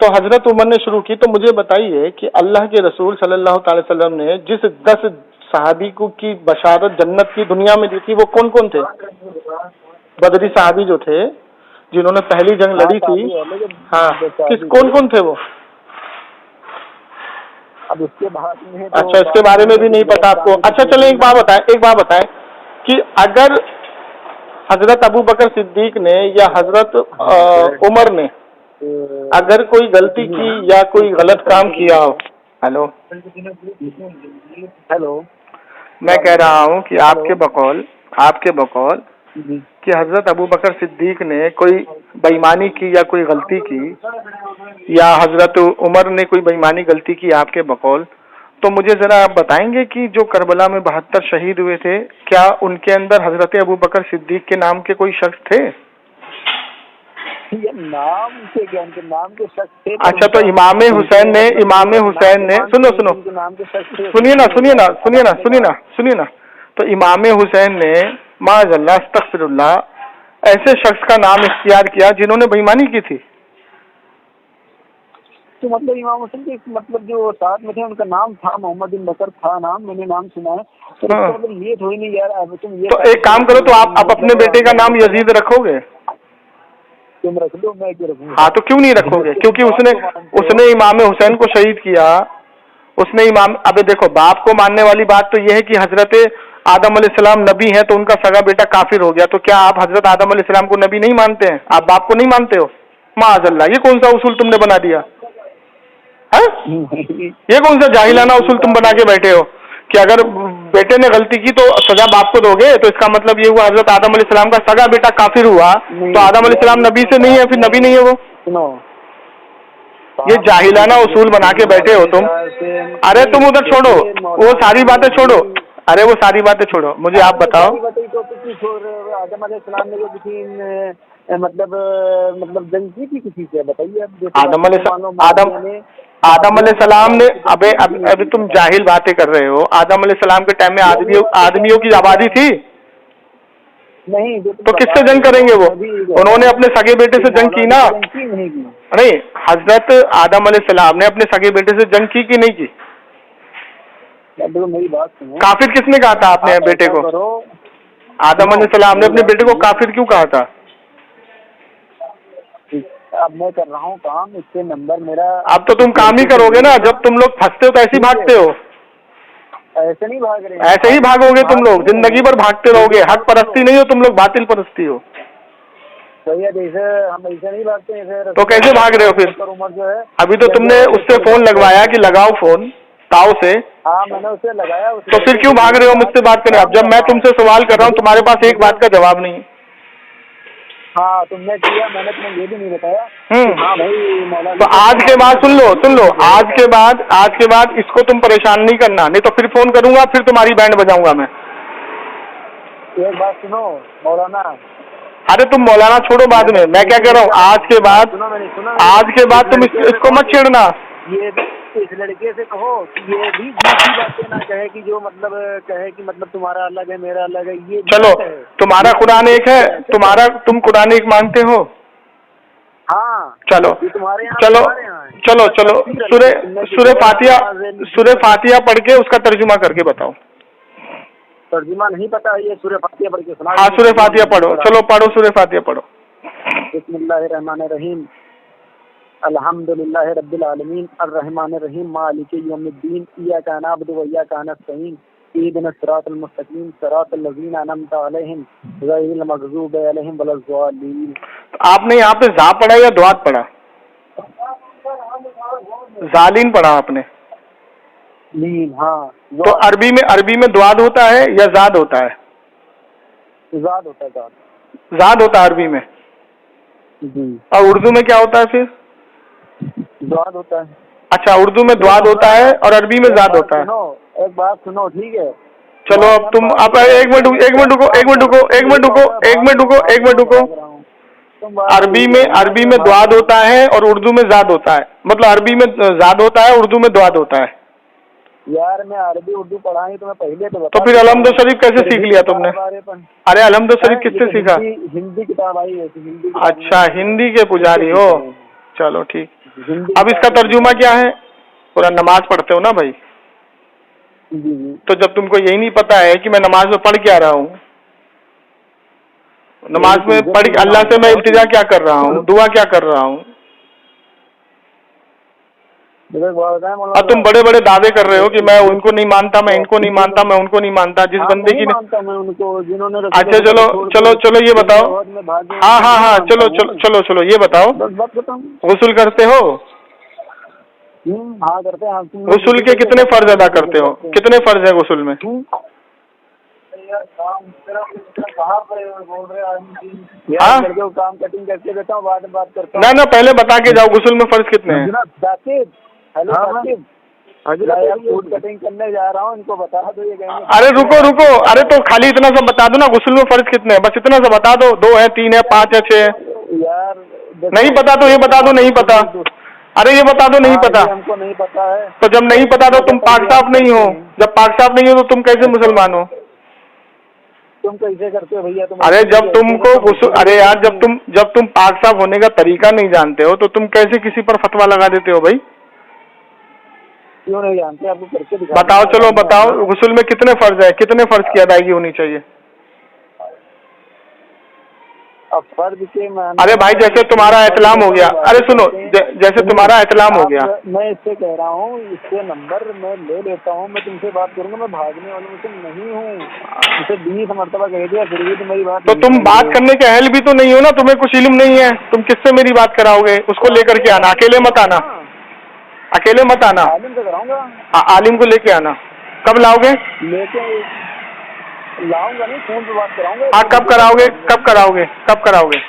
तो हजरत उमर ने शुरू की। तो मुझे बताइए कि अल्लाह के रसूल सल्लल्लाहु अलैहि वसल्लम ने जिस 10 सहाबी को की बशारत जन्नत की दुनिया में दी थी, वो कौन कौन थे? बदरी सहाबी जो थे, जिन्होंने पहली जंग लड़ी थी, हाँ, कौन कौन थे वो? अब उसके बाद में अच्छा, इसके बारे में भी नहीं पता आपको? अच्छा, चलो एक बात बताएं कि अगर हजरत अबू बकर सिद्दीक ने या हजरत उमर ने अगर कोई गलती की या कोई गलत काम किया हो, हेलो, मैं कह रहा हूँ कि आपके बकौल कि हजरत अबू बकर सिद्दीक ने कोई बेईमानी की या कोई गलती की या हजरत उमर ने कोई बेईमानी गलती की आपके बकौल, तो मुझे जरा आप बताएंगे कि जो करबला में 72 शहीद हुए थे, क्या उनके अंदर हजरत अबू बकर सिद्दीक के नाम के कोई शख्स थे? ये नाम से क्या, उनके नाम के शख्स थे? अच्छा, तो इमाम हुसैन ने सुनिए ना, तो इमाम हुसैन ने माअज़ल्लाह अस्तग़फिरुल्लाह ऐसे शख्स का नाम इख्तियार किया जिन्होंने बेईमानी की थी। तो मतलब इमाम हुसैन के मतलब जो साथ में थे उनका नाम था मोहम्मद बिन बकर था नाम, मैंने नाम सुना है। तो हाँ। मतलब ये थोड़ी नहीं यार, अब तुम ये तो एक काम करो, तो आप अपने बेटे का नाम यजीद रखोगे? तुम रख लो, मैं क्यों रखूंगा? हाँ, तो क्यों नहीं रखोगे? क्योंकि उसने इमाम हुसैन को शहीद किया, उसने अबे देखो, बाप को मानने वाली बात तो यह है कि हजरत आदम अलैहिस्सलाम नबी हैं, तो उनका सगा बेटा काफिर हो गया, तो क्या आप हजरत आदम अलैहिस्सलाम को नबी नहीं मानते हैं? आप बाप को नहीं मानते हो? माअज़ल्लाह, ये कौन सा उसूल तुमने बना दिया है? ये कौन सा जाहिलाना उसूल तुम बना के बैठे हो कि अगर बेटे ने गलती की तो सजा बाप को दोगे? तो इसका मतलब ये हुआ हजरत आदम अलैहिस्सलाम का सगा बेटा काफिर हुआ, तो आदम अलैहिस्सलाम नबी से नहीं है, फिर नबी नहीं है वो? ये जाहिलाना उसूल बना के बैठे हो तुम। अरे तुम उधर छोड़ो, वो सारी बातें छोड़ो, अरे वो सारी बातें छोड़ो, मुझे आप बताओ। आदम अलैहिस्सलाम ने जो किसी मतलब जंग की थी किसी से, बताइए। आदम अलैहिस्सलाम ने, अभी तुम जाहिल बातें कर रहे हो। आदम अलैहिस्सलाम के टाइम में आदमियों की आबादी थी नहीं, तो किससे जंग करेंगे वो? उन्होंने अपने सगे बेटे से जंग की ना? नहीं, हजरत आदम अलैहिस्सलाम ने अपने सगे बेटे से जंग की कि नहीं की? मेरी बात सुनो, काफिर किसने कहा था आपने बेटे को? आदम अलैहिस्सलाम ने अपने बेटे को काफिर क्यों कहा था? अब मैं कर रहा हूँ काम, इससे नंबर मेरा। अब तो तुम काम ही करोगे ना, जब तुम लोग फंसते हो तो ऐसे ही भागते हो। ऐसे नहीं भाग रहे, ऐसे ही भागोगे तुम लोग, जिंदगी भर भागते रहोगे। हक परस्ती नहीं हो तुम लोग, बातिल परस्ती हो। भैया जैसे हम ऐसे नहीं भागते हैं, तो कैसे भाग रहे हो फिर? उम्र जो है, अभी तो तुमने उससे फोन लगवाया कि लगाओ फोन ताऊ से। हाँ, मैंने उसे लगाया। तो फिर क्यों भाग रहे हो मुझसे बात करने? अब जब मैं तुमसे सवाल कर रहा हूँ, तुम्हारे पास एक बात का जवाब नहीं। हाँ, तुमने किया, मैंने तुम्हें ये भी नहीं बताया। हाँ भाई मौलाना, तो आज के बाद सुन लो, आज के बाद इसको तुम परेशान नहीं करना, नहीं तो फिर फोन करूंगा, फिर तुम्हारी बैंड बजाऊंगा मैं। एक बात सुनो मौलाना। अरे तुम मौलाना छोड़ो, बाद में मैं क्या कह रहा हूँ, आज के बाद तुम इसको मत छेड़ना। ये इस लड़के से कहो कि ये भी झूठी बातें ना कहे कि जो मतलब कहे कि मतलब तुम्हारा अलग है मेरा अलग है। ये चलो, तुम्हारा कुरान एक है, तुम कुरान एक मानते हो? हाँ, चलो सूरह फातिहा पढ़ के उसका तर्जुमा करके बताओ। तर्जुमा नहीं पता, ये सूरह फातिहा पढ़ के सुना। हाँ, सूरह फातिहा पढ़ो, चलो पढ़ो, सूरह फातिहा पढ़ो। बिस्मिल्लाहिर्रहमानिर्रहीम, अल्हम्दुलिल्लाहि रब्बिल आलमीन, अर्रहमानिर रहीम, मालिकि यौमिद्दीन, इय्याका नअबुदु व इय्याका नस्तईन, इहदिनस सिरातल मुस्तकीम, सिरातल लज़ीना अनअमता अलैहिम, गैरिल मग़ज़ूबि अलैहिम वलज़्ज़ालिन। आपने यहाँ पे जा पढ़ा या द्वात पढ़ा? जालिन पढ़ा आपने? लीन, हाँ। तो अरबी में द्वाद होता है या जाद होता है? ज़ाद होता है, ज़ाद। ज़ाद होता है अरबी में, जी। और उर्दू में क्या होता है फिर? ज़ाद होता है। अच्छा, उर्दू में द्वाद होता है और अरबी में ज़ाद होता है। एक बात सुनो, ठीक है? चलो अब तुम आप एक मिनट रुको, एक मिनट रुको, एक मिनट रुको, एक मिनट रुको, एक मिनट रुको, एक मिनट रुको। अरबी में द्वाद होता है और उर्दू में ज़ाद होता है, मतलब अरबी में ज़ाद होता है, उर्दू में द्वाद होता है। यार मैं अरबी उर्दू पढ़ा ही, तो मैं पहले तो तो फिर अलहम्दो शरीफ कैसे सीख लिया तुमने? अरे अलहम्दो शरीफ किससे सीखा? हिंदी किताब आई है, हिंदी। अच्छा, हिंदी के पुजारी हो, चलो ठीक। अब इसका तर्जुमा क्या है? पूरा नमाज पढ़ते हो ना भाई? जी। तो जब तुमको यही नहीं पता है कि मैं नमाज में पढ़ क्या रहा हूँ, नमाज में पढ़ अल्लाह से मैं इल्तिजा क्या कर रहा हूँ, दुआ क्या कर रहा हूँ, और तुम बड़े बड़े दावे कर रहे हो कि मैं उनको नहीं मानता, मैं इनको नहीं मानता, मैं उनको नहीं मानता। जिस बंदे की मैं उनको, जिन्होंने अच्छा चलो चलो चलो ये बताओ, हाँ हाँ हाँ चलो चलो चलो चलो ये बताओ, गुस्ल करते हो? हाँ करते हैं। गुस्ल के कितने फर्ज अदा करते हो? कितने फर्ज है गुस्ल में? हाँ काम कटिंग करके देता हूँ, बाद में बात करता हूँ। ना पहले बता के जाओ, गुस्ल में फर्ज कितने हैं? हेलो साकिब, फूड कटिंग करने जा रहा हूँ, इनको बता दो ये कहेंगे। अरे रुको रुको, अरे तो खाली इतना सा बता दो ना, गुस्ल में फर्ज कितने हैं, बस इतना सा बता दो। 2 है, 3 है, 5 है, 6 है? यार नहीं पता तो ये बता दो नहीं पता। अरे ये बता दो नहीं पता। हमको नहीं पता है। तो जब नहीं पता तो तुम पाक साफ नहीं हो, जब पाक साफ नहीं हो तो तुम कैसे मुसलमान हो? तुम कैसे करते हो भैया? अरे जब तुमको अरे यार जब तुम पाक साफ होने का तरीका नहीं जानते हो तो तुम कैसे किसी पर फतवा लगा देते हो भाई? क्यों नहीं जानते? आपको करके दिखा। बताओ, चलो बताओ, गुस्ल में कितने फर्ज है, कितने फर्ज की अदायगी होनी चाहिए? अब फर्ज के अरे भाई जैसे तुम्हारा इस्लाम हो गया, अरे सुनो, जैसे तुम्हारा इस्लाम हो गया, मैं इससे कह रहा हूँ, इससे नंबर मैं ले लेता हूँ, मैं तुमसे बात करूंगा, मैं भागने वाला मुझे नहीं हूँ। इसे 20 मरतबा कह दिया, फिर भी तो मेरी बात। तो तुम बात करने के अहल भी तो नहीं हो ना, तुम्हें कुछ इल्म नहीं है, तुम किससे मेरी बात कराओगे? उसको लेकर के आना, अकेले मत आना, अकेले मत आना। आलिम से कराऊंगा। आलिम को लेके आना। कब लाओगे? लेके लाऊंगा नहीं, फोन पे बात कराऊंगा। हाँ कब कराओगे? कब कराओगे? कब कराओगे?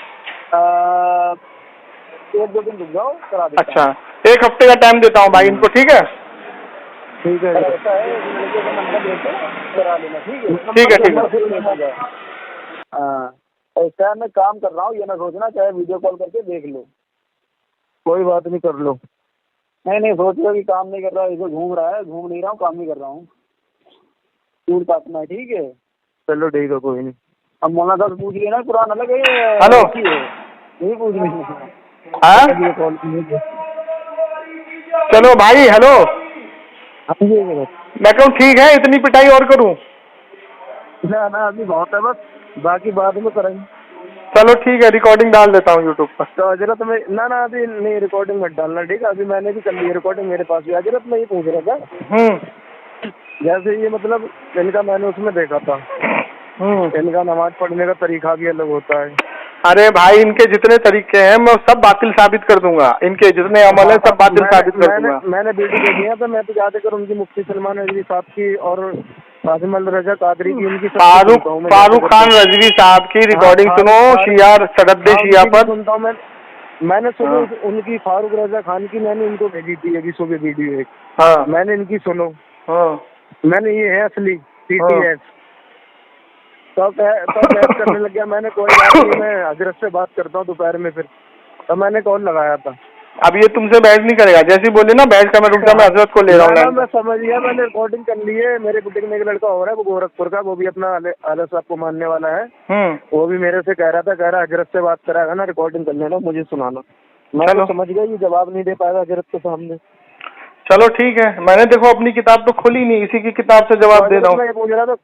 1-2 दिन रुक जाओ, करा देता। अच्छा, 1 हफ्ते का टाइम देता हूँ भाई इनको, ठीक है? ठीक है, ऐसा है, नंबर लेके करा लेना, ठीक है? ठीक है ठीक है। हाँ, ऐसा मैं काम कर रहा हूँ, ये ना सोचना, चाहे वीडियो कॉल करके देख लो, कोई बात नहीं, कर लो। नहीं सोच लो कि काम नहीं कर रहा, ऐसे घूम रहा है, घूम नहीं रहा हूँ, काम नहीं कर रहा हूँ, टूर काटना है, ठीक है? चलो ठीक है, कोई नहीं। अब मौलाना साहब पूछ लिया ना, कुरान अलग है, हेलो नहीं पूछ रही। हाँ चलो भाई, हेलो, मैं कहूँ ठीक है, इतनी पिटाई और करूँ? ना अभी बहुत है, बस बाकी बाद में करेंगे। चलो ठीक है, रिकॉर्डिंग डाल देता हूँ यूट्यूब पर। तो हजरत में ना अभी नहीं, रिकॉर्डिंग मत डालना, ठीक है? अभी मैंने भी कर ली रिकॉर्डिंग, मेरे पास भी। हजरत मैं ये पूछ रहा था, जैसे ये मतलब इनका मैंने उसमें देखा था, इनका नमाज पढ़ने का तरीका भी अलग होता है। अरे भाई इनके जितने तरीके हैं मैं सब बातिल साबित कर दूंगा, इनके जितने अमल है सब बातिल साबित कर दूंगा। मैंने वीडियो देखी है, तो मैं तो ज्यादातर उनकी मुफ्ती सलमान रजवी साहब की और कासिम अल रजा कादरी की, उनकी फारूक खान रजवी साहब की रिकॉर्डिंग सुनो, शिया सगद्दे शिया पर सुनता हूँ मैं। मैंने सुबह उनकी फारूक रजा खान की मैंने इनको भेजी थी अभी सुबह वीडियो एक। हाँ मैंने इनकी सुनो, मैंने ये है असली TTS। तो बहस करने लग गया। मैंने कोई बात नहीं, मैं हजरत से बात करता हूँ दोपहर में, फिर तो मैंने कॉल लगाया था। अब ये तुमसे बहस नहीं करेगा, जैसे बोले ना बहस का, मैं रुक जा, मैं हजरत को ले रहा हूँ। मैं समझ गया, मैंने रिकॉर्डिंग कर ली है। मेरे बुटीक में एक लड़का हो रहा है, वो गोरखपुर का, वो भी अपना आला साहब को मानने वाला है। वो भी मेरे से कह रहा हजरत से बात कराएगा ना, रिकॉर्डिंग कर लेना, मुझे सुनाना। मैं तो समझ गया ये जवाब नहीं दे पाएगा हजरत के सामने। चलो ठीक है, मैंने देखो अपनी किताब तो खोली नहीं, इसी की किताब से जवाब दे रहा हूँ। मैं पूछ रहा था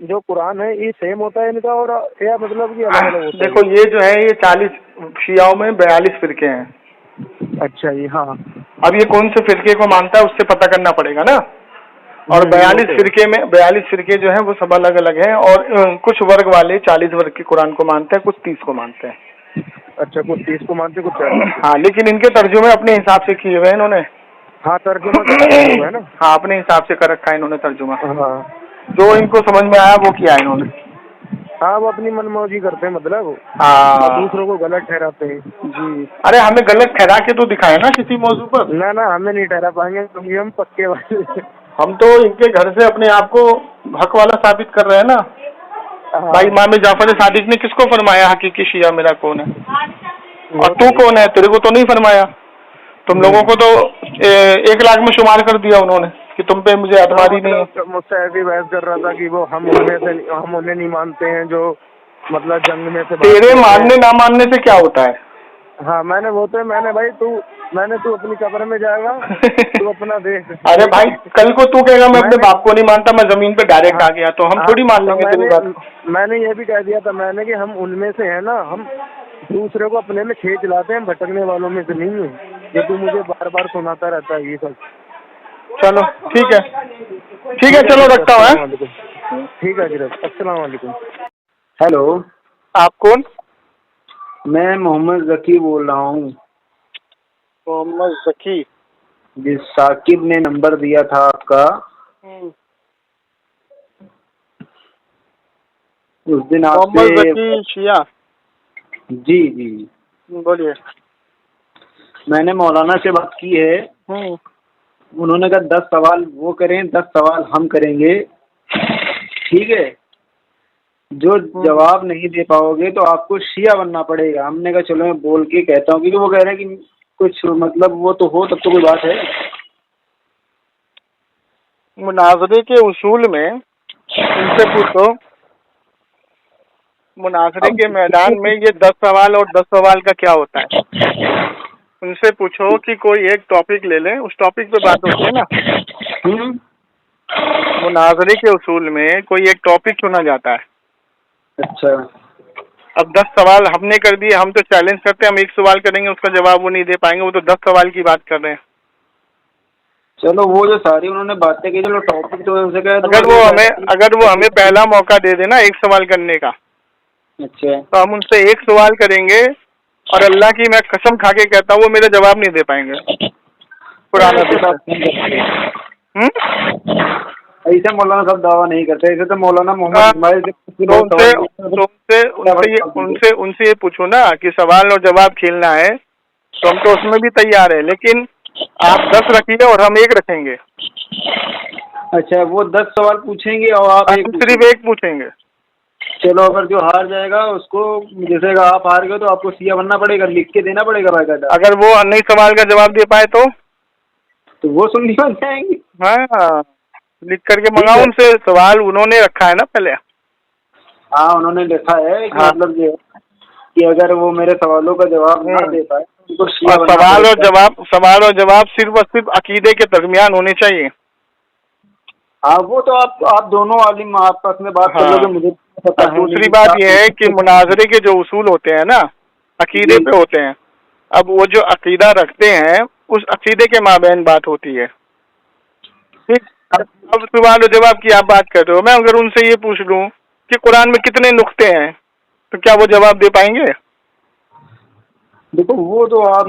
जो कुरान है ये सेम होता है इनका, और या मतलब कि अलग अलग होता है? देखो ये जो है, ये 40 शियाओं में 42 फिरके हैं। अच्छा जी, हाँ। अब ये कौन से फिरके को मानता है उससे पता करना पड़ेगा ना। और 42 फिरके जो है वो सब अलग अलग हैं, और कुछ वर्ग वाले 40 वर्ग के कुरान को मानते हैं, कुछ 30 को मानते हैं। अच्छा, कुछ 30 को मानते, कुछ 40। हाँ, लेकिन इनके तर्जुमे अपने हिसाब से किए हुए हैं इन्होंने। हाँ, तर्जुमा है ना। हाँ, अपने हिसाब से कर रखा है इन्होंने तर्जुमा। हाँ, जो इनको समझ में आया वो किया है इन्होंने। हाँ, वो अपनी मनमौजी करते हैं, मतलब और हाँ दूसरों को गलत ठहराते हैं। जी। अरे हमें गलत ठहरा के तो दिखाए ना किसी मौजू पर। ना ना, हमें नहीं ठहरा पाएंगे क्योंकि हम पक्के वाले हैं। हम तो इनके घर से अपने आप को हक वाला साबित कर रहे हैं ना। हाँ। भाई इमाम जाफर सादिक ने किसको फरमाया हकीकी शिया मेरा कौन है, और तू वो कौन है, तेरे को तो नहीं फरमाया। तुम लोगों को तो 1 लाख में शुमार कर दिया उन्होंने कि तुम पे मुझे एतबार ही नहीं है। मतलब मुझसे ऐसी बहस कर रहा था कि वो हम उन्हें नहीं मानते हैं जो मतलब जंग में से तेरे मानने ना मानने से क्या होता है। हाँ, मैंने भाई तू अपनी कब्र में जाएगा, तू अपना देख। अरे भाई कल को तू कहेगा मैं अपने बाप को नहीं मानता, मैं जमीन पे डायरेक्ट आ गया, तो हम थोड़ी मान तो लेंगे तेरी बात को। मैंने ये भी कह दिया था मैंने कि हम उनमें से है ना, हम दूसरे को अपने में खींच लाते हैं, भटकने वालों में से नहीं है। ये तू मुझे बार बार सुनाता रहता है ये सब। चलो ठीक है चलो रखता हूँ। ठीक है गिरफ्त, अस्सलाम वालेकुम। हेलो, आप कौन? मैं मोहम्मद जकी बोल रहा हूँ। मोहम्मद जकी? जिस साकिब ने नंबर दिया था आपका, उस दिन आपसे। मोहम्मद जकी शिया? जी जी, बोलिए। मैंने मौलाना से बात की है। उन्होंने कहा 10 सवाल वो करें, 10 सवाल हम करेंगे, ठीक है। जो जवाब नहीं दे पाओगे तो आपको शिया बनना पड़ेगा। हमने कहा चलो मैं बोल के कहता हूँ, क्योंकि वो कह रहे हैं कि कुछ मतलब वो तो हो तब तो कोई बात है। मुनाजरे के उसूल में उनसे पूछो, मुनाजरे के मैदान में ये 10 सवाल और 10 सवाल का क्या होता है। उनसे पूछो कि कोई एक टॉपिक ले लें, उस टॉपिक पे बात होती है ना। मुनाजरे के उसूल में कोई एक टॉपिक चुना जाता है। अच्छा, अब 10 सवाल हमने कर दिए, हम तो चैलेंज करते हैं, हम एक सवाल करेंगे उसका जवाब वो नहीं दे पाएंगे, वो तो 10 सवाल की बात कर रहे हैं। चलो वो जो सारी उन्होंने बातें की, चलो टॉपिक तो उनसे कह दो। अगर वो हमें पहला मौका दे देना एक सवाल करने का, अच्छा, तो हम उनसे एक सवाल करेंगे और अल्लाह की मैं कसम खा के कहता हूँ वो मेरा जवाब नहीं दे पाएंगे। पुराना ऐसे मौलाना सब दावा नहीं करते, ऐसे तो मौलाना उनसे ये पूछो ना कि सवाल और जवाब खेलना है, तो हम तो उसमें भी तैयार है, लेकिन आप 10 रखिए और हम 1 रखेंगे। अच्छा, वो 10 सवाल पूछेंगे और आप सिर्फ 1 पूछेंगे। चलो, अगर जो हार जाएगा उसको, जैसे आप हार गए तो आपको सिया बनना पड़ेगा, लिख के देना पड़ेगा बाकायदा। अगर वो नई सवाल का जवाब दे पाए तो वो सुननी बन जाएंगे। हाँ, लिख करके मंगाओ उनसे, सवाल उन्होंने रखा है ना पहले। हाँ, उन्होंने लिखा है कि मतलब ये कि अगर वो मेरे सवालों का जवाब ना दे पाए उनको शिया बनना पड़ेगा। सवाल और जवाब सिर्फ और सिर्फ अकीदे के दरमियान होने चाहिए। हाँ, वो तो आप दोनों आलिम आपस में बात कर लोगे, मुझे पता है। दूसरी बात यह है कि मुनाजरे के जो उसूल होते हैं ना, अकीदे पे होते हैं। अब वो जो अकीदा रखते हैं उस अकीदे के माबैन बात होती है, ठीक। अब सवाल और जवाब की आप बात कर रहे हो, मैं अगर उनसे ये पूछ लूं कि कुरान में कितने नुक्ते हैं, तो क्या वो जवाब दे पाएंगे? देखो, वो तो आप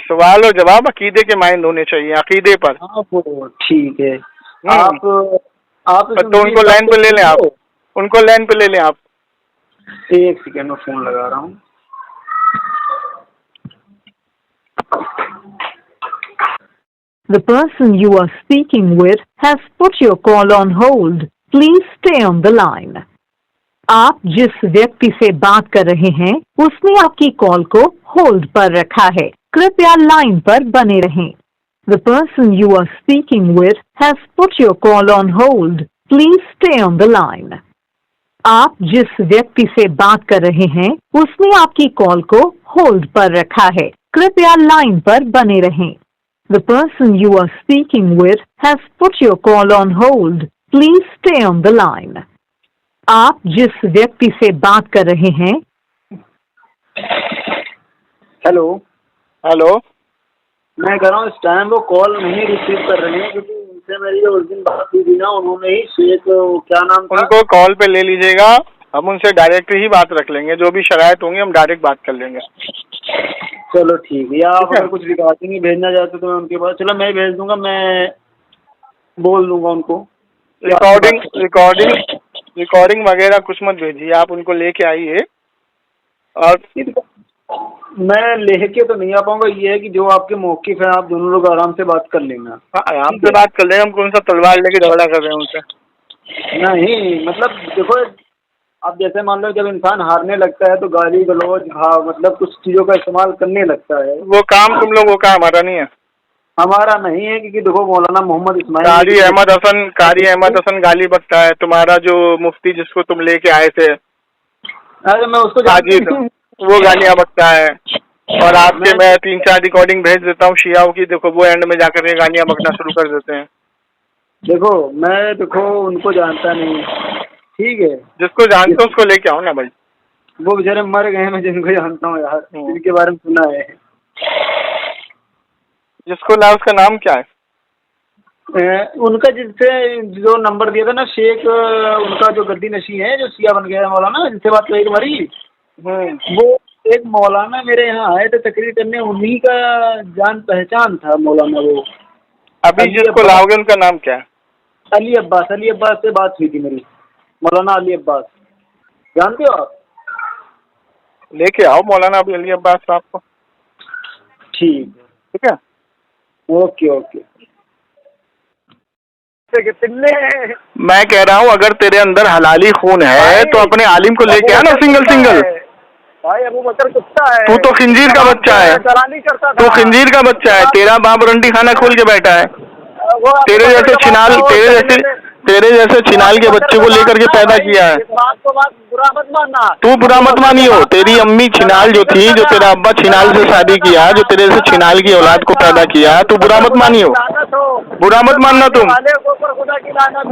सवाल और जवाब अकीदे के माइंड होने चाहिए, अकीदे पर। ठीक है। आप तो उनको लाइन पे ले लें, आप उनको लाइन पे ले लें आप। एक सेकेंड में फोन लगा रहा हूँ। The person you are speaking with has put your call on hold. Please stay on the line. आप जिस व्यक्ति से बात कर रहे हैं उसने आपकी कॉल को होल्ड पर रखा है, कृपया लाइन पर बने रहें। The person you are speaking with has put your call on hold. Please stay on the line. आप जिस व्यक्ति से बात कर रहे हैं उसने आपकी कॉल को होल्ड पर रखा है, कृपया लाइन पर बने रहें। The person you are speaking with has put your call on hold. Please stay on the line. आप जिस व्यक्ति से बात कर रहे हैं। हेलो, मैं कह रहा हूँ इस टाइम वो कॉल नहीं रिसीव कर रहे हैं, क्योंकि उनसे मेरी उस दिन बात हुई थी ना, उन्होंने ही शेख क्या नाम था, उनको कॉल पे ले लीजिएगा, हम उनसे डायरेक्ट ही बात रख लेंगे, जो भी शरायत होंगी हम डायरेक्ट बात कर लेंगे। चलो ठीक है। या आप अगर कुछ रिकॉर्डिंग ही भेजना चाहते तो मैं उनके पास, चलो मैं भेज दूंगा, मैं बोल दूंगा उनको। रिकॉर्डिंग वगैरह कुछ मत भेजिए, आप उनको लेके आइए। और मैं लेके तो नहीं आ पाऊंगा, ये है कि जो आपके मौक़िफ़ है आप दोनों लोग आराम से बात कर लेना। हाँ, आराम से बात कर लेंगे, हम कौन सा तलवार लेके झगड़ा कर रहे हैं उनसे। नहीं मतलब देखो, अब जैसे मान लो जब इंसान हारने लगता है तो गाली गलौज भाव मतलब कुछ चीज़ों का इस्तेमाल करने लगता है। वो काम तुम लोगों का, हमारा नहीं है। हमारा नहीं है, क्योंकि देखो मौलाना मोहम्मद इस्माइल कारी अहमद हसन गाली बकता है, तुम्हारा जो मुफ्ती जिसको तुम लेके आए थे अरे मैं उसको साजिद, वो गालियाँ बकता है। और आपके मैं 3-4 रिकॉर्डिंग भेज देता हूँ शियाओं की, देखो वो एंड में जाकर के गालियाँ बकना शुरू कर देते हैं। देखो उनको जानता नहीं, ठीक है, जिसको जानते हो उसको लेके आओ ना भाई। वो बेचारे मर गए हैं, मैं जिनको जानता हूँ यार, जिनके बारे में सुना है। जिसको ला उसका नाम क्या है? उनका जिससे जो नंबर दिया था ना, शेख, उनका जो गद्दी नशी है जो सिया बन गया है मौलाना, जिनसे बात हुई तुम्हारी, वो एक मौलाना मेरे यहाँ आए थे तकरीर करने, उन्हीं का जान पहचान था मौलाना वो। अभी जिसको लाओगे उनका नाम क्या है? अली अब्बास से बात हुई थी मेरी, मौलाना अली अब्बास, जानते हो आप? लेके आओ मौलाना अभी अली अब्बास साहब को। ठीक है, ओके। मैं कह रहा हूँ अगर तेरे अंदर हलाली खून है तो अपने आलिम को लेके आ ना, सिंगल। भाई अबू बकर कुत्ता है, तू तो खिंजीर का बच्चा है, तू खिंजीर का बच्चा है, तेरा बाप रंडी खाना खोल के बैठा है। तेरे जैसे छिनाल के बच्चे को लेकर के पैदा किया है। तू बुरा मत मानियो, तेरी अम्मी छिनाल जो थी, जो तेरा अब्बा छिनाल से शादी किया, जो तेरे से छिनाल की औलाद को पैदा किया, तू बुरा मत मानियो, बुरा मत मानना तुम।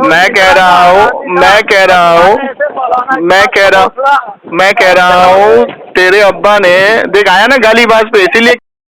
मैं कह रहा हूँ तेरे अब्बा ने देख आया ना गाली बात पे, इसीलिए